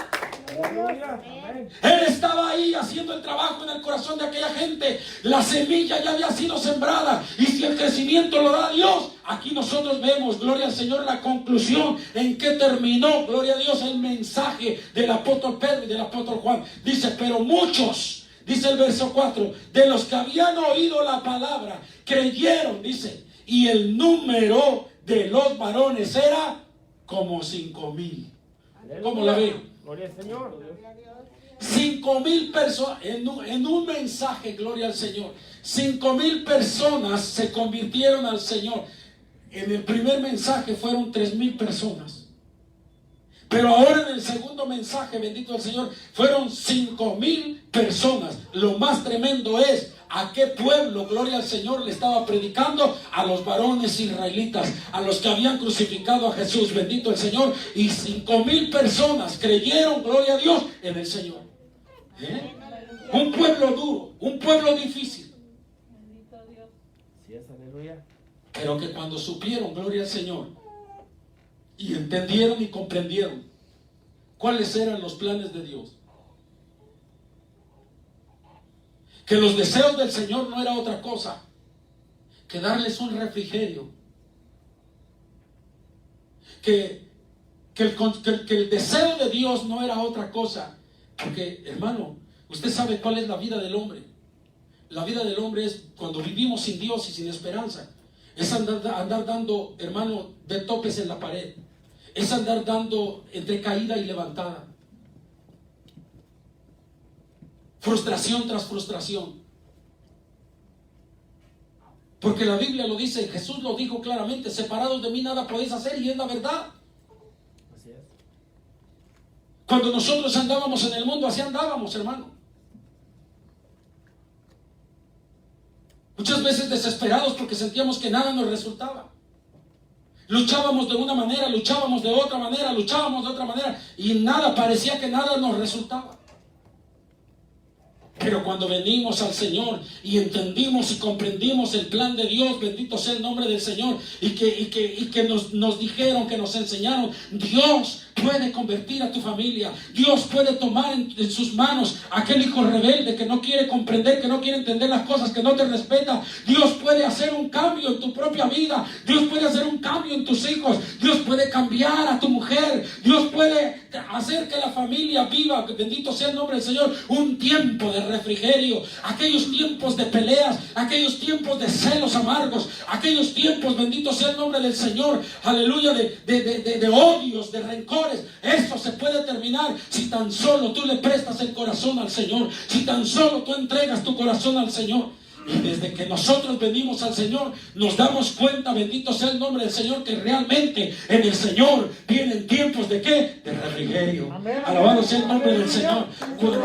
Él estaba ahí haciendo el trabajo en el corazón de aquella gente. La semilla ya había sido sembrada, y si el crecimiento lo da Dios, aquí nosotros vemos, gloria al Señor, la conclusión en que terminó, gloria a Dios, el mensaje del apóstol Pedro y del apóstol Juan. Dice, pero muchos, dice el verso 4, de los que habían oído la palabra creyeron, dice, y el número de los varones era como 5,000. ¿Cómo la veo? Gloria al Señor. 5,000 personas en un mensaje, gloria al Señor. 5,000 personas se convirtieron al Señor. En el primer mensaje fueron 3,000 personas. Pero ahora en el segundo mensaje, bendito el Señor, fueron 5,000 personas. Lo más tremendo es a qué pueblo, gloria al Señor, le estaba predicando: a los varones israelitas, a los que habían crucificado a Jesús, bendito el Señor. Y 5,000 personas creyeron, gloria a Dios, en el Señor. Un pueblo duro, un pueblo difícil. Bendito Dios. Así es, aleluya. Pero que cuando supieron, gloria al Señor, y entendieron y comprendieron cuáles eran los planes de Dios, que los deseos del Señor no era otra cosa que darles un refrigerio, que el deseo de Dios no era otra cosa. Porque, hermano, usted sabe cuál es la vida del hombre. La vida del hombre es cuando vivimos sin Dios y sin esperanza. Es andar dando, hermano, de topes en la pared. Es andar dando entre caída y levantada. Frustración tras frustración. Porque la Biblia lo dice, Jesús lo dijo claramente: separados de mí nada podéis hacer, y es la verdad. Así es. Cuando nosotros andábamos en el mundo, así andábamos, hermano. Muchas veces desesperados porque sentíamos que nada nos resultaba. Luchábamos de una manera, luchábamos de otra manera, luchábamos de otra manera, y nada, parecía que nada nos resultaba. Pero cuando venimos al Señor y entendimos y comprendimos el plan de Dios, bendito sea el nombre del Señor, y que nos dijeron, que nos enseñaron: Dios puede convertir a tu familia. Dios puede tomar en sus manos aquel hijo rebelde que no quiere comprender, que no quiere entender las cosas, que no te respeta. Dios puede hacer un cambio en tu propia vida. Dios puede hacer un cambio en tus hijos. Dios puede cambiar a tu mujer. Dios puede hacer que la familia viva, bendito sea el nombre del Señor, un tiempo de refrigerio. Aquellos tiempos de peleas, aquellos tiempos de celos amargos, aquellos tiempos, bendito sea el nombre del Señor, aleluya, de odios, de rencores. Eso se puede terminar si tan solo tú le prestas el corazón al Señor, si tan solo tú entregas tu corazón al Señor. Y desde que nosotros venimos al Señor, nos damos cuenta, bendito sea el nombre del Señor, que realmente en el Señor vienen tiempos de ¿qué? De refrigerio. Alabado sea el nombre del Señor.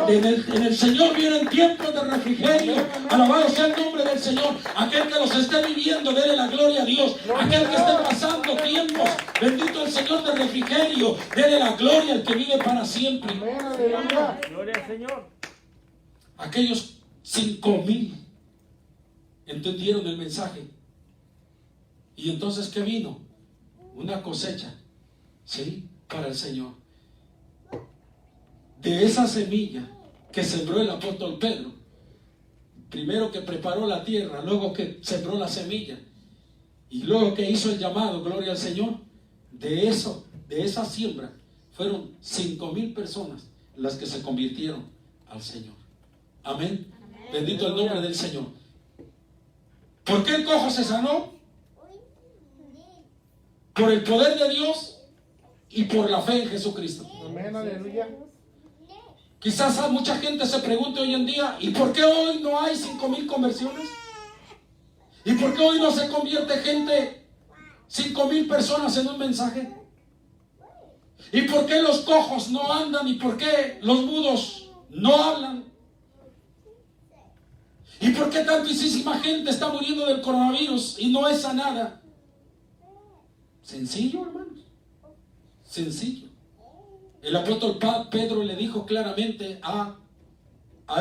En el Señor vienen tiempos de refrigerio. Alabado sea el nombre del Señor. Aquel que los esté viviendo, dele la gloria a Dios. Aquel que esté pasando tiempos, bendito el Señor, de refrigerio, dele la gloria al que vive para siempre. Gloria al Señor. Aquellos 5,000 entendieron el mensaje. Y entonces, ¿qué vino? Una cosecha, ¿sí? Para el Señor. De esa semilla que sembró el apóstol Pedro, primero que preparó la tierra, luego que sembró la semilla, y luego que hizo el llamado, gloria al Señor, de esa siembra, fueron 5,000 personas las que se convirtieron al Señor. Amén. Bendito el nombre del Señor. ¿Por qué el cojo se sanó? Por el poder de Dios y por la fe en Jesucristo. Amén, aleluya. Quizás mucha gente se pregunte hoy en día: ¿y por qué hoy no hay 5,000 conversiones? ¿Y por qué hoy no se convierte gente, 5,000 personas en un mensaje? ¿Y por qué los cojos no andan? ¿Y por qué los mudos no hablan? ¿Y por qué tantísima gente está muriendo del coronavirus y no es sanada? Sencillo, hermanos. Sencillo. El apóstol Pedro le dijo claramente a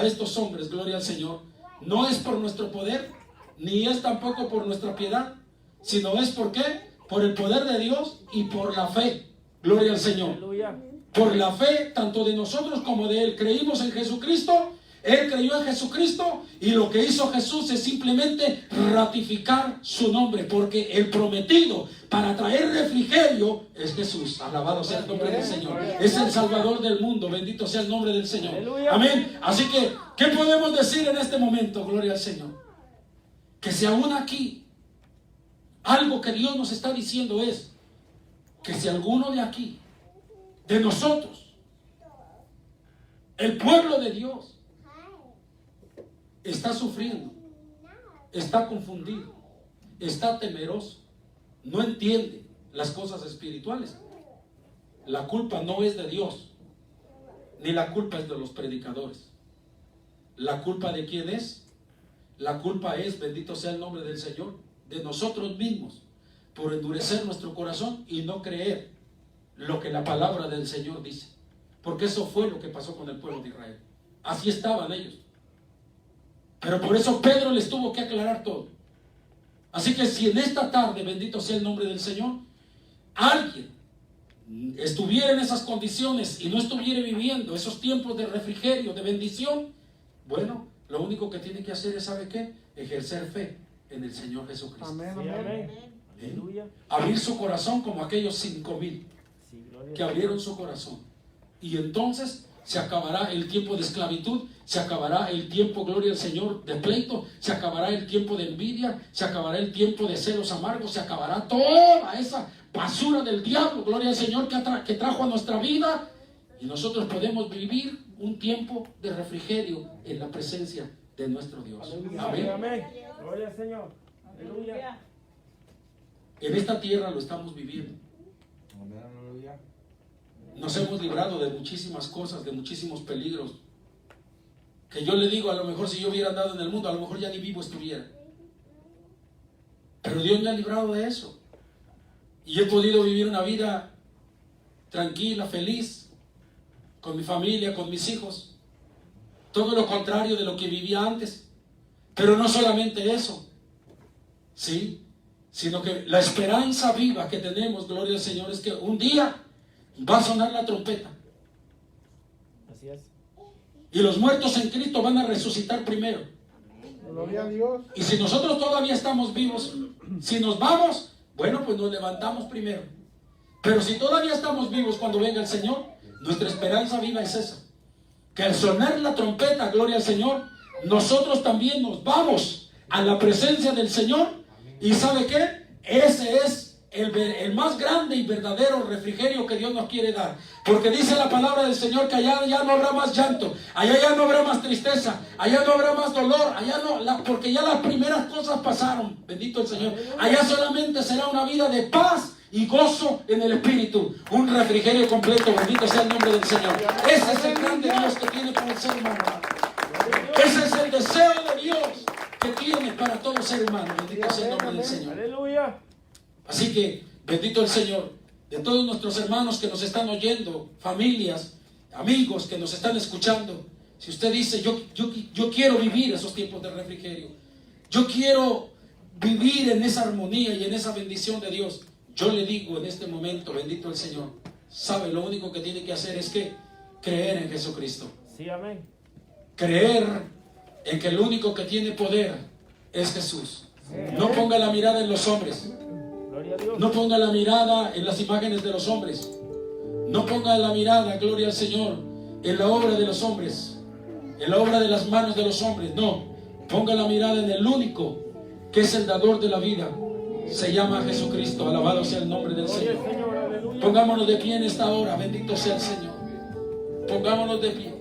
estos hombres, gloria al Señor: no es por nuestro poder, ni es tampoco por nuestra piedad, sino es ¿por qué? Por el poder de Dios y por la fe. Gloria al Señor. Aleluya. Por la fe, tanto de nosotros como de Él. Creímos en Jesucristo. Él creyó en Jesucristo, y lo que hizo Jesús es simplemente ratificar su nombre, porque el prometido para traer refrigerio es Jesús. Alabado sea el nombre del Señor. Es el Salvador del mundo. Bendito sea el nombre del Señor. Amén. Así que, ¿qué podemos decir en este momento? Gloria al Señor. Que si aún aquí, algo que Dios nos está diciendo es que si alguno de aquí, de nosotros, el pueblo de Dios, está sufriendo, está confundido, está temeroso, no entiende las cosas espirituales, la culpa no es de Dios, ni la culpa es de los predicadores. ¿La culpa de quién es? La culpa es, bendito sea el nombre del Señor, de nosotros mismos, por endurecer nuestro corazón y no creer lo que la palabra del Señor dice. Porque eso fue lo que pasó con el pueblo de Israel. Así estaban ellos. Pero por eso Pedro les tuvo que aclarar todo. Así que si en esta tarde, bendito sea el nombre del Señor, alguien estuviera en esas condiciones y no estuviera viviendo esos tiempos de refrigerio, de bendición, bueno, lo único que tiene que hacer es, ¿sabe qué? Ejercer fe en el Señor Jesucristo. Amén, Sí, amén. amén. Aleluya. Abrir su corazón como aquellos 5,000 Sí, gloria que abrieron su corazón. Y entonces se acabará el tiempo de esclavitud, se acabará el tiempo, gloria al Señor, de pleito, se acabará el tiempo de envidia, se acabará el tiempo de celos amargos, se acabará toda esa basura del diablo, gloria al Señor, que trajo a nuestra vida, y nosotros podemos vivir un tiempo de refrigerio en la presencia de nuestro Dios. Aleluya. Amén. Amén. Gloria al Señor. Aleluya. En esta tierra lo estamos viviendo. Amén, aleluya. Nos hemos librado de muchísimas cosas, de muchísimos peligros. Que yo le digo, a lo mejor si yo hubiera andado en el mundo, a lo mejor ya ni vivo estuviera. Pero Dios me ha librado de eso. Y he podido vivir una vida tranquila, feliz, con mi familia, con mis hijos. Todo lo contrario de lo que vivía antes. Pero no solamente eso, ¿sí? Sino que la esperanza viva que tenemos, gloria al Señor, es que un día va a sonar la trompeta. Así es. Y los muertos en Cristo van a resucitar primero. Gloria a Dios. Y si nosotros todavía estamos vivos, si nos vamos, bueno, pues nos levantamos primero. Pero si todavía estamos vivos cuando venga el Señor, nuestra esperanza viva es esa. Que al sonar la trompeta, gloria al Señor, nosotros también nos vamos a la presencia del Señor. ¿Y sabe qué? Ese es el más grande y verdadero refrigerio que Dios nos quiere dar. Porque dice la palabra del Señor que allá ya no habrá más llanto, allá ya no habrá más tristeza, allá no habrá más dolor, allá no, porque ya las primeras cosas pasaron, bendito el Señor. Allá solamente será una vida de paz y gozo en el Espíritu, un refrigerio completo, bendito sea el nombre del Señor. Ese es el plan de Dios que tiene para el ser humano. Ese es el deseo de Dios que tiene para todo ser humano, bendito sea el nombre del Señor. Aleluya. Así que, bendito el Señor, de todos nuestros hermanos que nos están oyendo, familias, amigos que nos están escuchando, si usted dice, yo quiero vivir esos tiempos de refrigerio, yo quiero vivir en esa armonía y en esa bendición de Dios, yo le digo en este momento, bendito el Señor, sabe, lo único que tiene que hacer es que creer en Jesucristo. Sí, amén. Creer en que el único que tiene poder es Jesús. No ponga la mirada en los hombres. Gloria a Dios. No ponga la mirada en las imágenes de los hombres. No ponga la mirada, gloria al Señor, en la obra de los hombres, en la obra de las manos de los hombres. No, ponga la mirada en el único que es el dador de la vida. Se llama Jesucristo. Alabado sea el nombre del Gloria al Señor. Señor. Aleluya. Pongámonos de pie en esta hora. Bendito sea el Señor. Pongámonos de pie.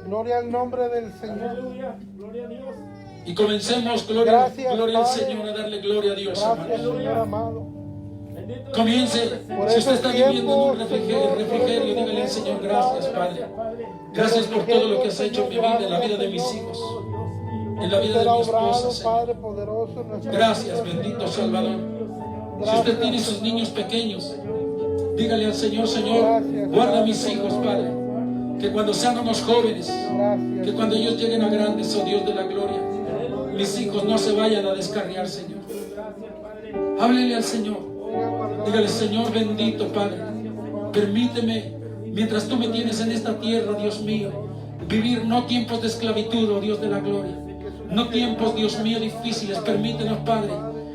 Gloria al nombre del Señor. Aleluya. Gloria a Dios. Y comencemos, gloria Gracias, al Padre. Señor, a darle gloria a Dios, Gracias, hermanos. Señor amado. Bendito Comience, Por si usted esos está viviendo en un tiempos, refrigerio, Señor, dígale al Señor, gracias, Padre. Padre. Gracias por todo lo que has hecho en mi vida, en la vida de mis hijos, en la vida de mi esposa, Señor. Padre poderoso en nuestra Gracias, vida, bendito Señor. Salvador. Si usted tiene sus niños pequeños, dígale al Señor, Señor, Gracias, guarda a Padre. mis hijos, Padre, que cuando sean unos jóvenes, Gracias. que cuando ellos lleguen a grandes, oh Dios de la gloria, mis hijos no se vayan a descarriar, Señor. Háblele al Señor. Dígale, Señor bendito, Padre, permíteme, mientras tú me tienes en esta tierra, Dios mío, vivir no tiempos de esclavitud, oh Dios de la gloria, no tiempos, Dios mío, difíciles. Permítenos, Padre,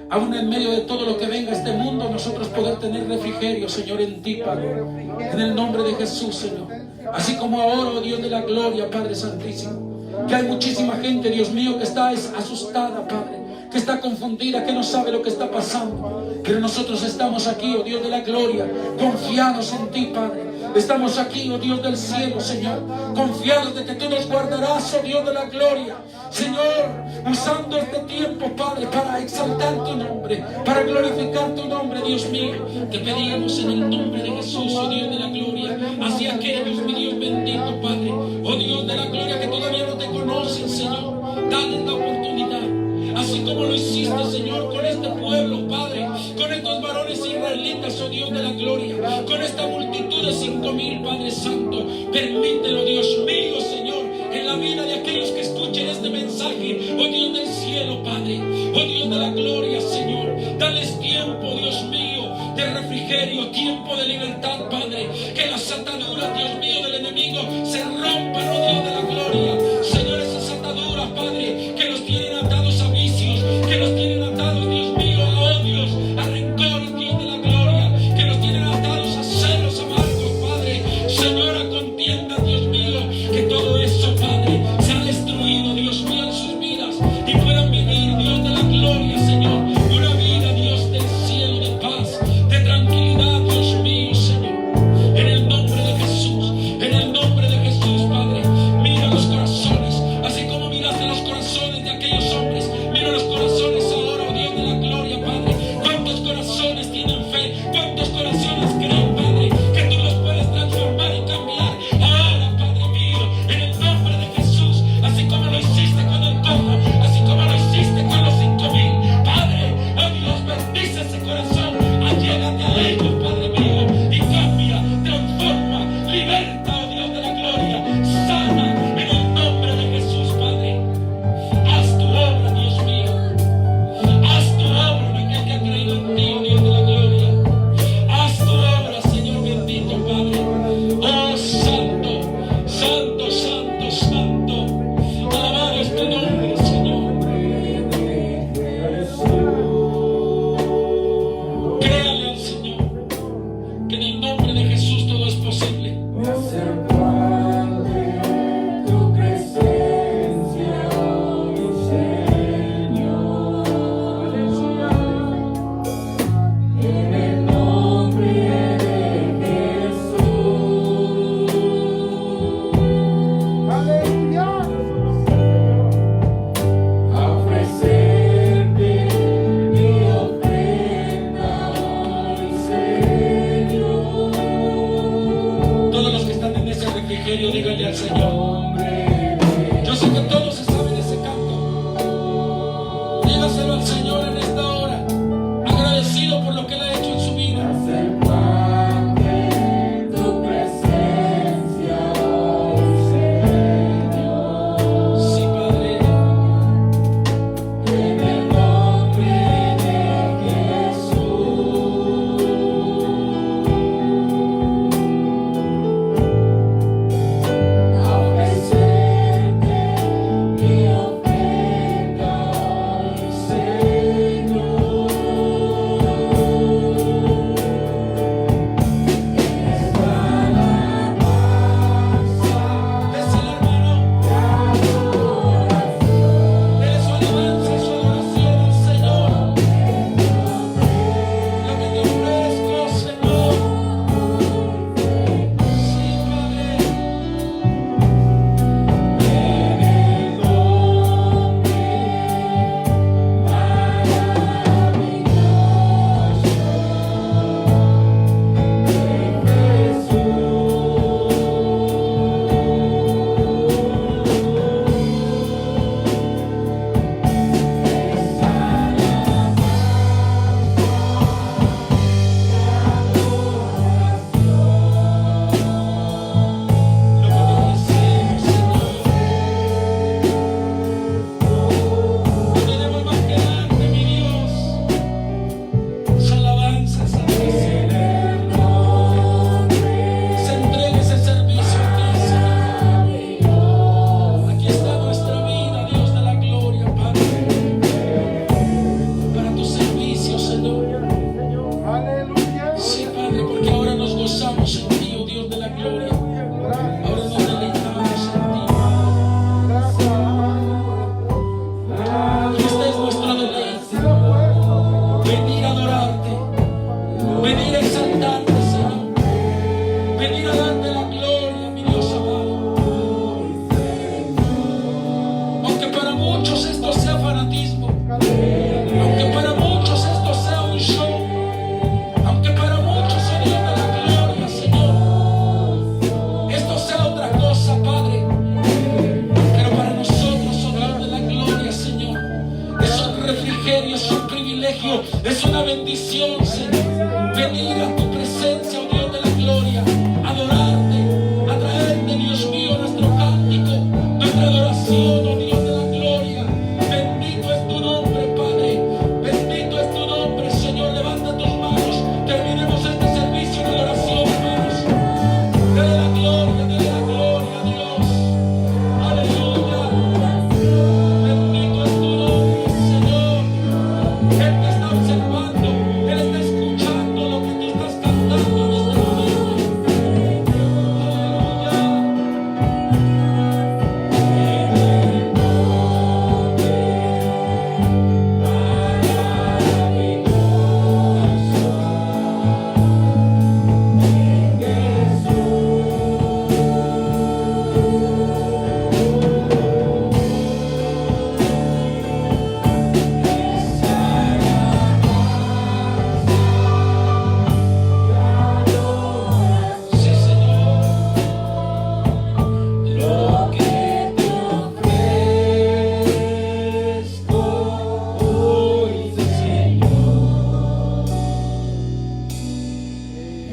aún en medio de todo lo que venga a este mundo, nosotros poder tener refrigerio, Señor, en ti, Padre, en el nombre de Jesús, Señor. Así como ahora, oh Dios de la gloria, Padre Santísimo, que hay muchísima gente, Dios mío, que está asustada, Padre, que está confundida, que no sabe lo que está pasando. Pero nosotros estamos aquí, oh Dios de la gloria, confiados en ti, Padre. Estamos aquí, oh Dios del cielo, Señor, confiados de que tú nos guardarás, oh Dios de la gloria. Señor, usando este tiempo, Padre, para exaltar tu nombre, para glorificar tu nombre, Dios mío. Te pedimos en el nombre de Jesús, oh Dios de la gloria, hacia aquellos, mi Dios bendito, Padre, oh Dios de la gloria, que todavía no te conocen, Señor. Dale la oportunidad, así como lo hiciste, Señor, con este pueblo, Padre, con estos varones israelitas, oh Dios de la gloria, con esta multitud de 5,000, Padre Santo. Permítelo, Dios mío, Señor, en la vida de aquellos que escuchen este mensaje, oh Dios del cielo, Padre, oh Dios de la gloria, Señor. Dales tiempo, Dios mío, de refrigerio, tiempo de libertad, Padre. Que las ataduras, Dios mío, del enemigo se rompan, oh Dios de la gloria. Señor, esas ataduras, Padre, que los tienen atados a vicios, que los tienen atados, Dios mío, a odios, a rencores, Dios de la gloria, que los tienen atados a celos amargos, Padre. Señor, a contienda, Dios mío, que todo eso, Padre, sea destruido, Dios mío, en sus vidas y puedan vivir, Dios de la gloria, Señor, una vida, Dios del cielo, de paz, de tranquilidad, Dios mío, Señor. En el nombre de Jesús, en el nombre de Jesús, Padre, mira los corazones, así como miraste los corazones de aquellos hombres, mira los corazones ahora, oh Dios de la gloria, Padre. ¿Cuántos corazones tienen fe? ¿Cuántos corazones creen, Padre, que tú los puedes transformar y cambiar? Ahora, Padre mío, en el nombre de Jesús, así como lo hiciste con el cojo, así como lo hiciste con los 5,000, Padre, oh Dios, bendice ese corazón, allégate a ellos, Padre mío, y cambia, transforma, liberta, oh Dios de la gloria, sana, en el nombre de Jesús, Padre. Haz tu obra, Dios mío, haz tu obra en aquel que ha creído en ti, oh Dios de la gloria. Haz tu obra, Señor bendito, Padre. Oh, santo, santo, santo, santo. Alabado es tu nombre, Señor. Créale al Señor, que en el nombre de Jesús todo es posible. Me acerco ante tu presencia, mi Señor. En el nombre de Jesús. Aleluya. A ofrecerte mi ofrenda, mi Señor. Todos los que están en ese refrigerio, díganle al Señor. Yo sé que todos se saben ese canto. Dígaselo al Señor en esta hora, agradecido por lo que Él ha hecho en su vida. Acerco ante tu presencia, mi Señor. Sí, Padre. En el nombre de Jesús. A ofrecer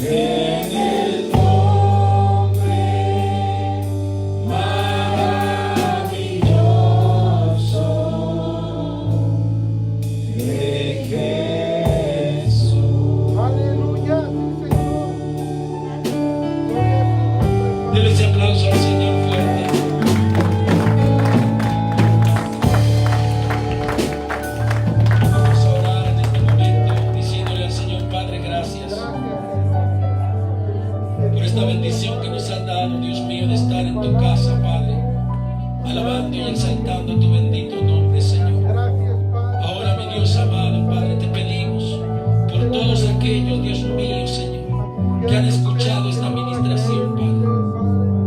en el nombre maravilloso de Jesús. Aleluya, sí, Señor. Dele ese aplauso al Señor fuerte. Vamos a orar en este momento diciéndole al Señor, Padre, gracias por esta bendición que nos has dado, Dios mío, de estar en tu casa, Padre, alabando y exaltando tu bendito nombre, Señor. Gracias, Padre. Ahora, mi Dios amado, Padre, te pedimos por todos aquellos, Dios mío, Señor, que han escuchado esta administración, Padre.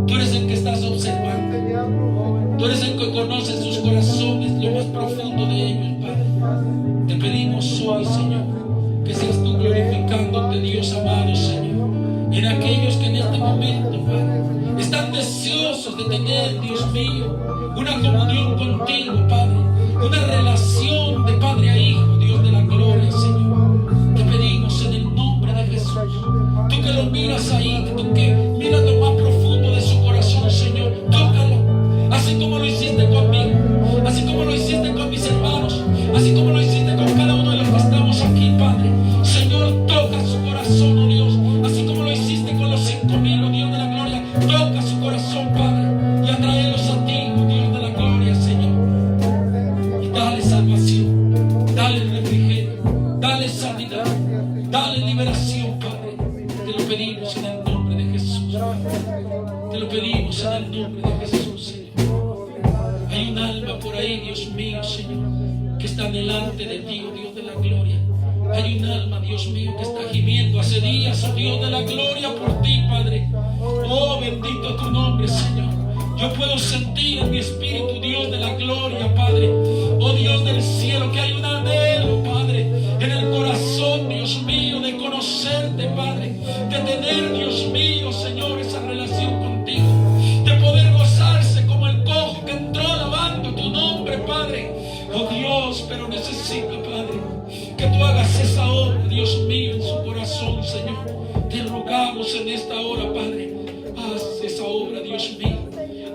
Tú eres el que estás observando. Tú eres el que conoce sus corazones, lo más profundo de ellos, Padre. Te pedimos hoy, Señor, que seas tú glorificándote, Dios amado, Señor, en aquellos que en este momento, Padre, están deseosos de tener, Dios mío, una comunión contigo, Padre, una relación de Padre a Hijo, Dios de la gloria, Señor. Te pedimos en el nombre de Jesús, tú que lo miras ahí, tú que miras lo más profundo de su corazón, Señor, tócalo, así como lo hiciste conmigo, así como lo hiciste con mis hermanos, así como lo hiciste con cada uno de los que estamos aquí, Padre. Señor, toca su corazón, oh Dios, así como lo hiciste con los 5,000, oh Dios de la gloria, toca su corazón, Padre, y atráelos a ti, oh Dios de la gloria, Señor, y dale salvación, dale refrigerio, dale sanidad, dale liberación, Padre. Te lo pedimos en el nombre de Jesús. Te lo pedimos en el nombre de Jesús, Señor. Hay un alma por ahí, Dios mío, Señor, que está delante de ti, oh Dios de la gloria. Hay un alma, Dios mío, que está gimiendo hace días, oh Dios de la gloria, por ti, Padre. Oh, bendito tu nombre, Señor. Yo puedo sentir en mi espíritu, Dios de la gloria, Padre. Oh Dios del cielo, que hay un anhelo, Padre, en el corazón, Dios mío, de conocerte, Padre, de tener, Dios mío, Señor, esa relación contigo, de poder gozarse como el cojo que entró alabando tu nombre, Padre. Oh Dios, pero necesito, Padre, que tú hagas esa obra, Dios mío, en su corazón, Señor. Te rogamos en esta hora, Padre, haz esa obra, Dios mío.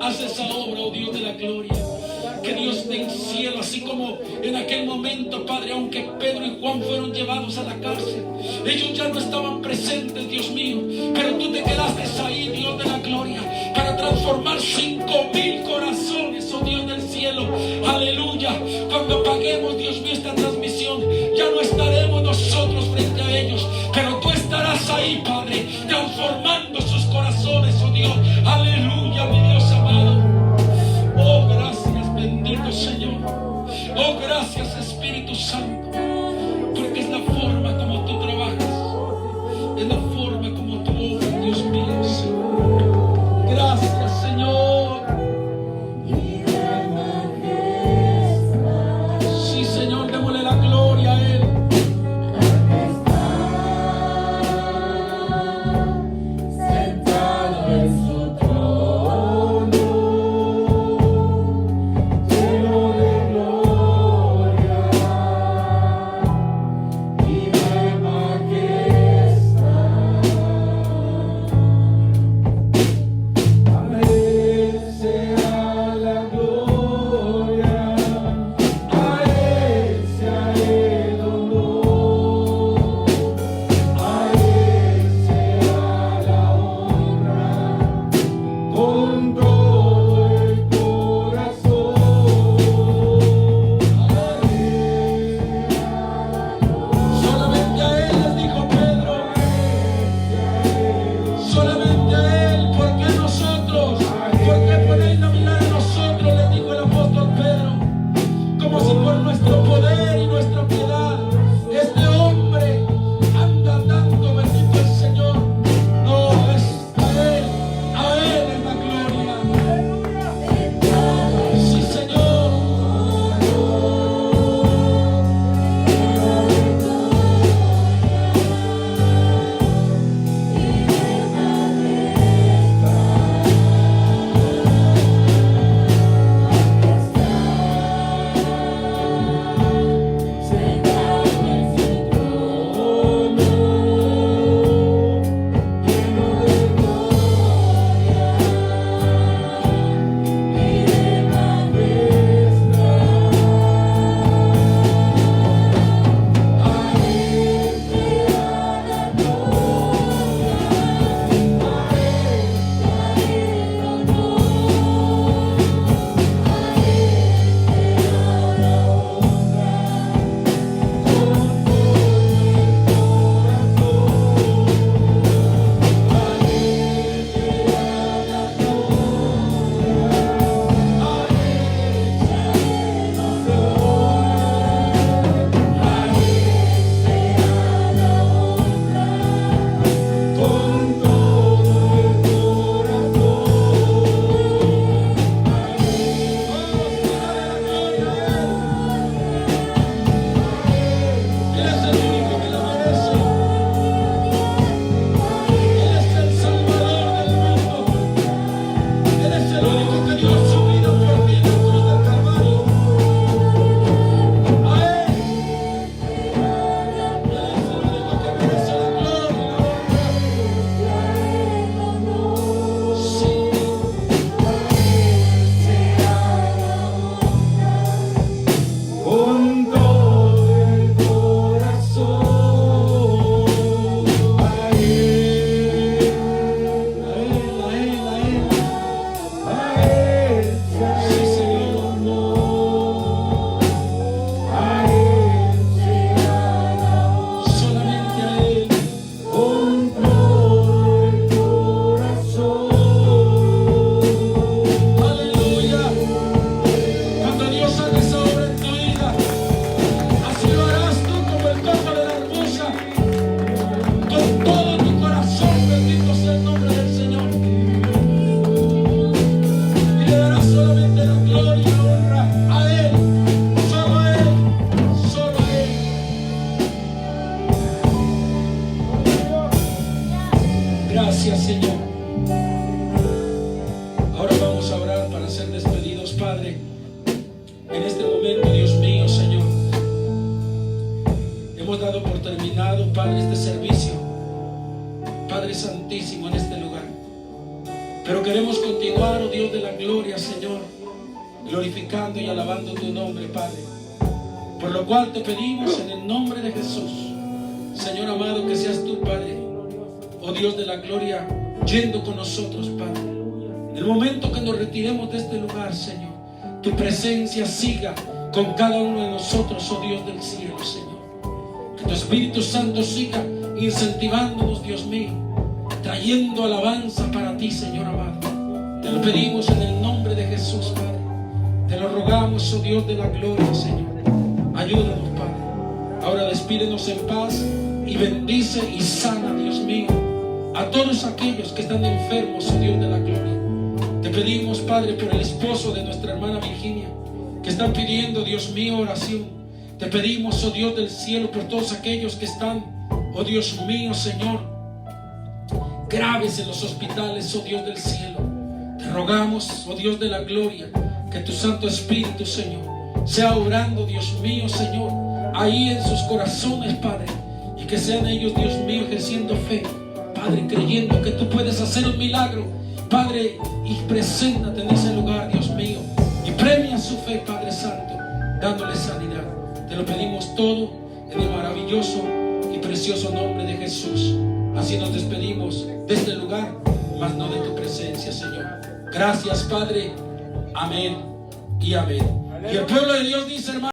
Haz esa obra, oh Dios de la gloria. Que Dios del cielo, así como en aquel momento, Padre, aunque Pedro y Juan fueron llevados a la cárcel, ellos ya no estaban presentes, Dios mío, pero tú te quedaste ahí, Dios de la gloria, para transformar 5,000 corazones, oh Dios del cielo. Aleluya. Cuando apaguemos, Dios mío, esta transmisión, ya no estaremos nosotros frente a ellos, pero tú estarás ahí, Padre, transformando sus corazones, oh Dios. Aleluya, mi Dios amado. Oh, gracias, bendito Señor. Oh, gracias, Espíritu Santo, porque es la forma como tú trabajas, es la forma como tú obras, Dios mío, Señor. Gracias, Señor. Gracias, Señor. Ahora vamos a orar para ser despedidos, Padre. En este momento, Dios mío, Señor, hemos dado por terminado, Padre, este servicio, Padre Santísimo, en este lugar. Pero queremos continuar, oh Dios de la gloria, Señor, glorificando y alabando tu nombre, Padre. Por lo cual te pedimos en el nombre de Jesús, Señor amado, que seas tú, Padre, oh Dios de la gloria, yendo con nosotros, Padre. En el momento que nos retiremos de este lugar, Señor, tu presencia siga con cada uno de nosotros, oh Dios del cielo, Señor. Que tu Espíritu Santo siga incentivándonos, Dios mío, trayendo alabanza para ti, Señor amado. Te lo pedimos en el nombre de Jesús, Padre. Te lo rogamos, oh Dios de la gloria, Señor. Ayúdanos, Padre. Ahora despídenos en paz y bendice y sana, Dios mío, a todos aquellos que están enfermos, oh Dios de la gloria. Te pedimos, Padre, por el esposo de nuestra hermana Virginia, que están pidiendo, Dios mío, oración. Te pedimos, oh Dios del cielo, por todos aquellos que están, oh Dios mío, Señor, graves en los hospitales, oh Dios del cielo. Te rogamos, oh Dios de la gloria, que tu Santo Espíritu, Señor, sea obrando, Dios mío, Señor, ahí en sus corazones, Padre, y que sean ellos, Dios mío, ejerciendo fe, Padre, creyendo que tú puedes hacer un milagro, Padre, y preséntate en ese lugar, Dios mío, y premia su fe, Padre Santo, dándole sanidad. Te lo pedimos todo en el maravilloso y precioso nombre de Jesús. Así nos despedimos de este lugar, mas no de tu presencia, Señor. Gracias, Padre. Amén y amén. Y el pueblo de Dios dice, hermano.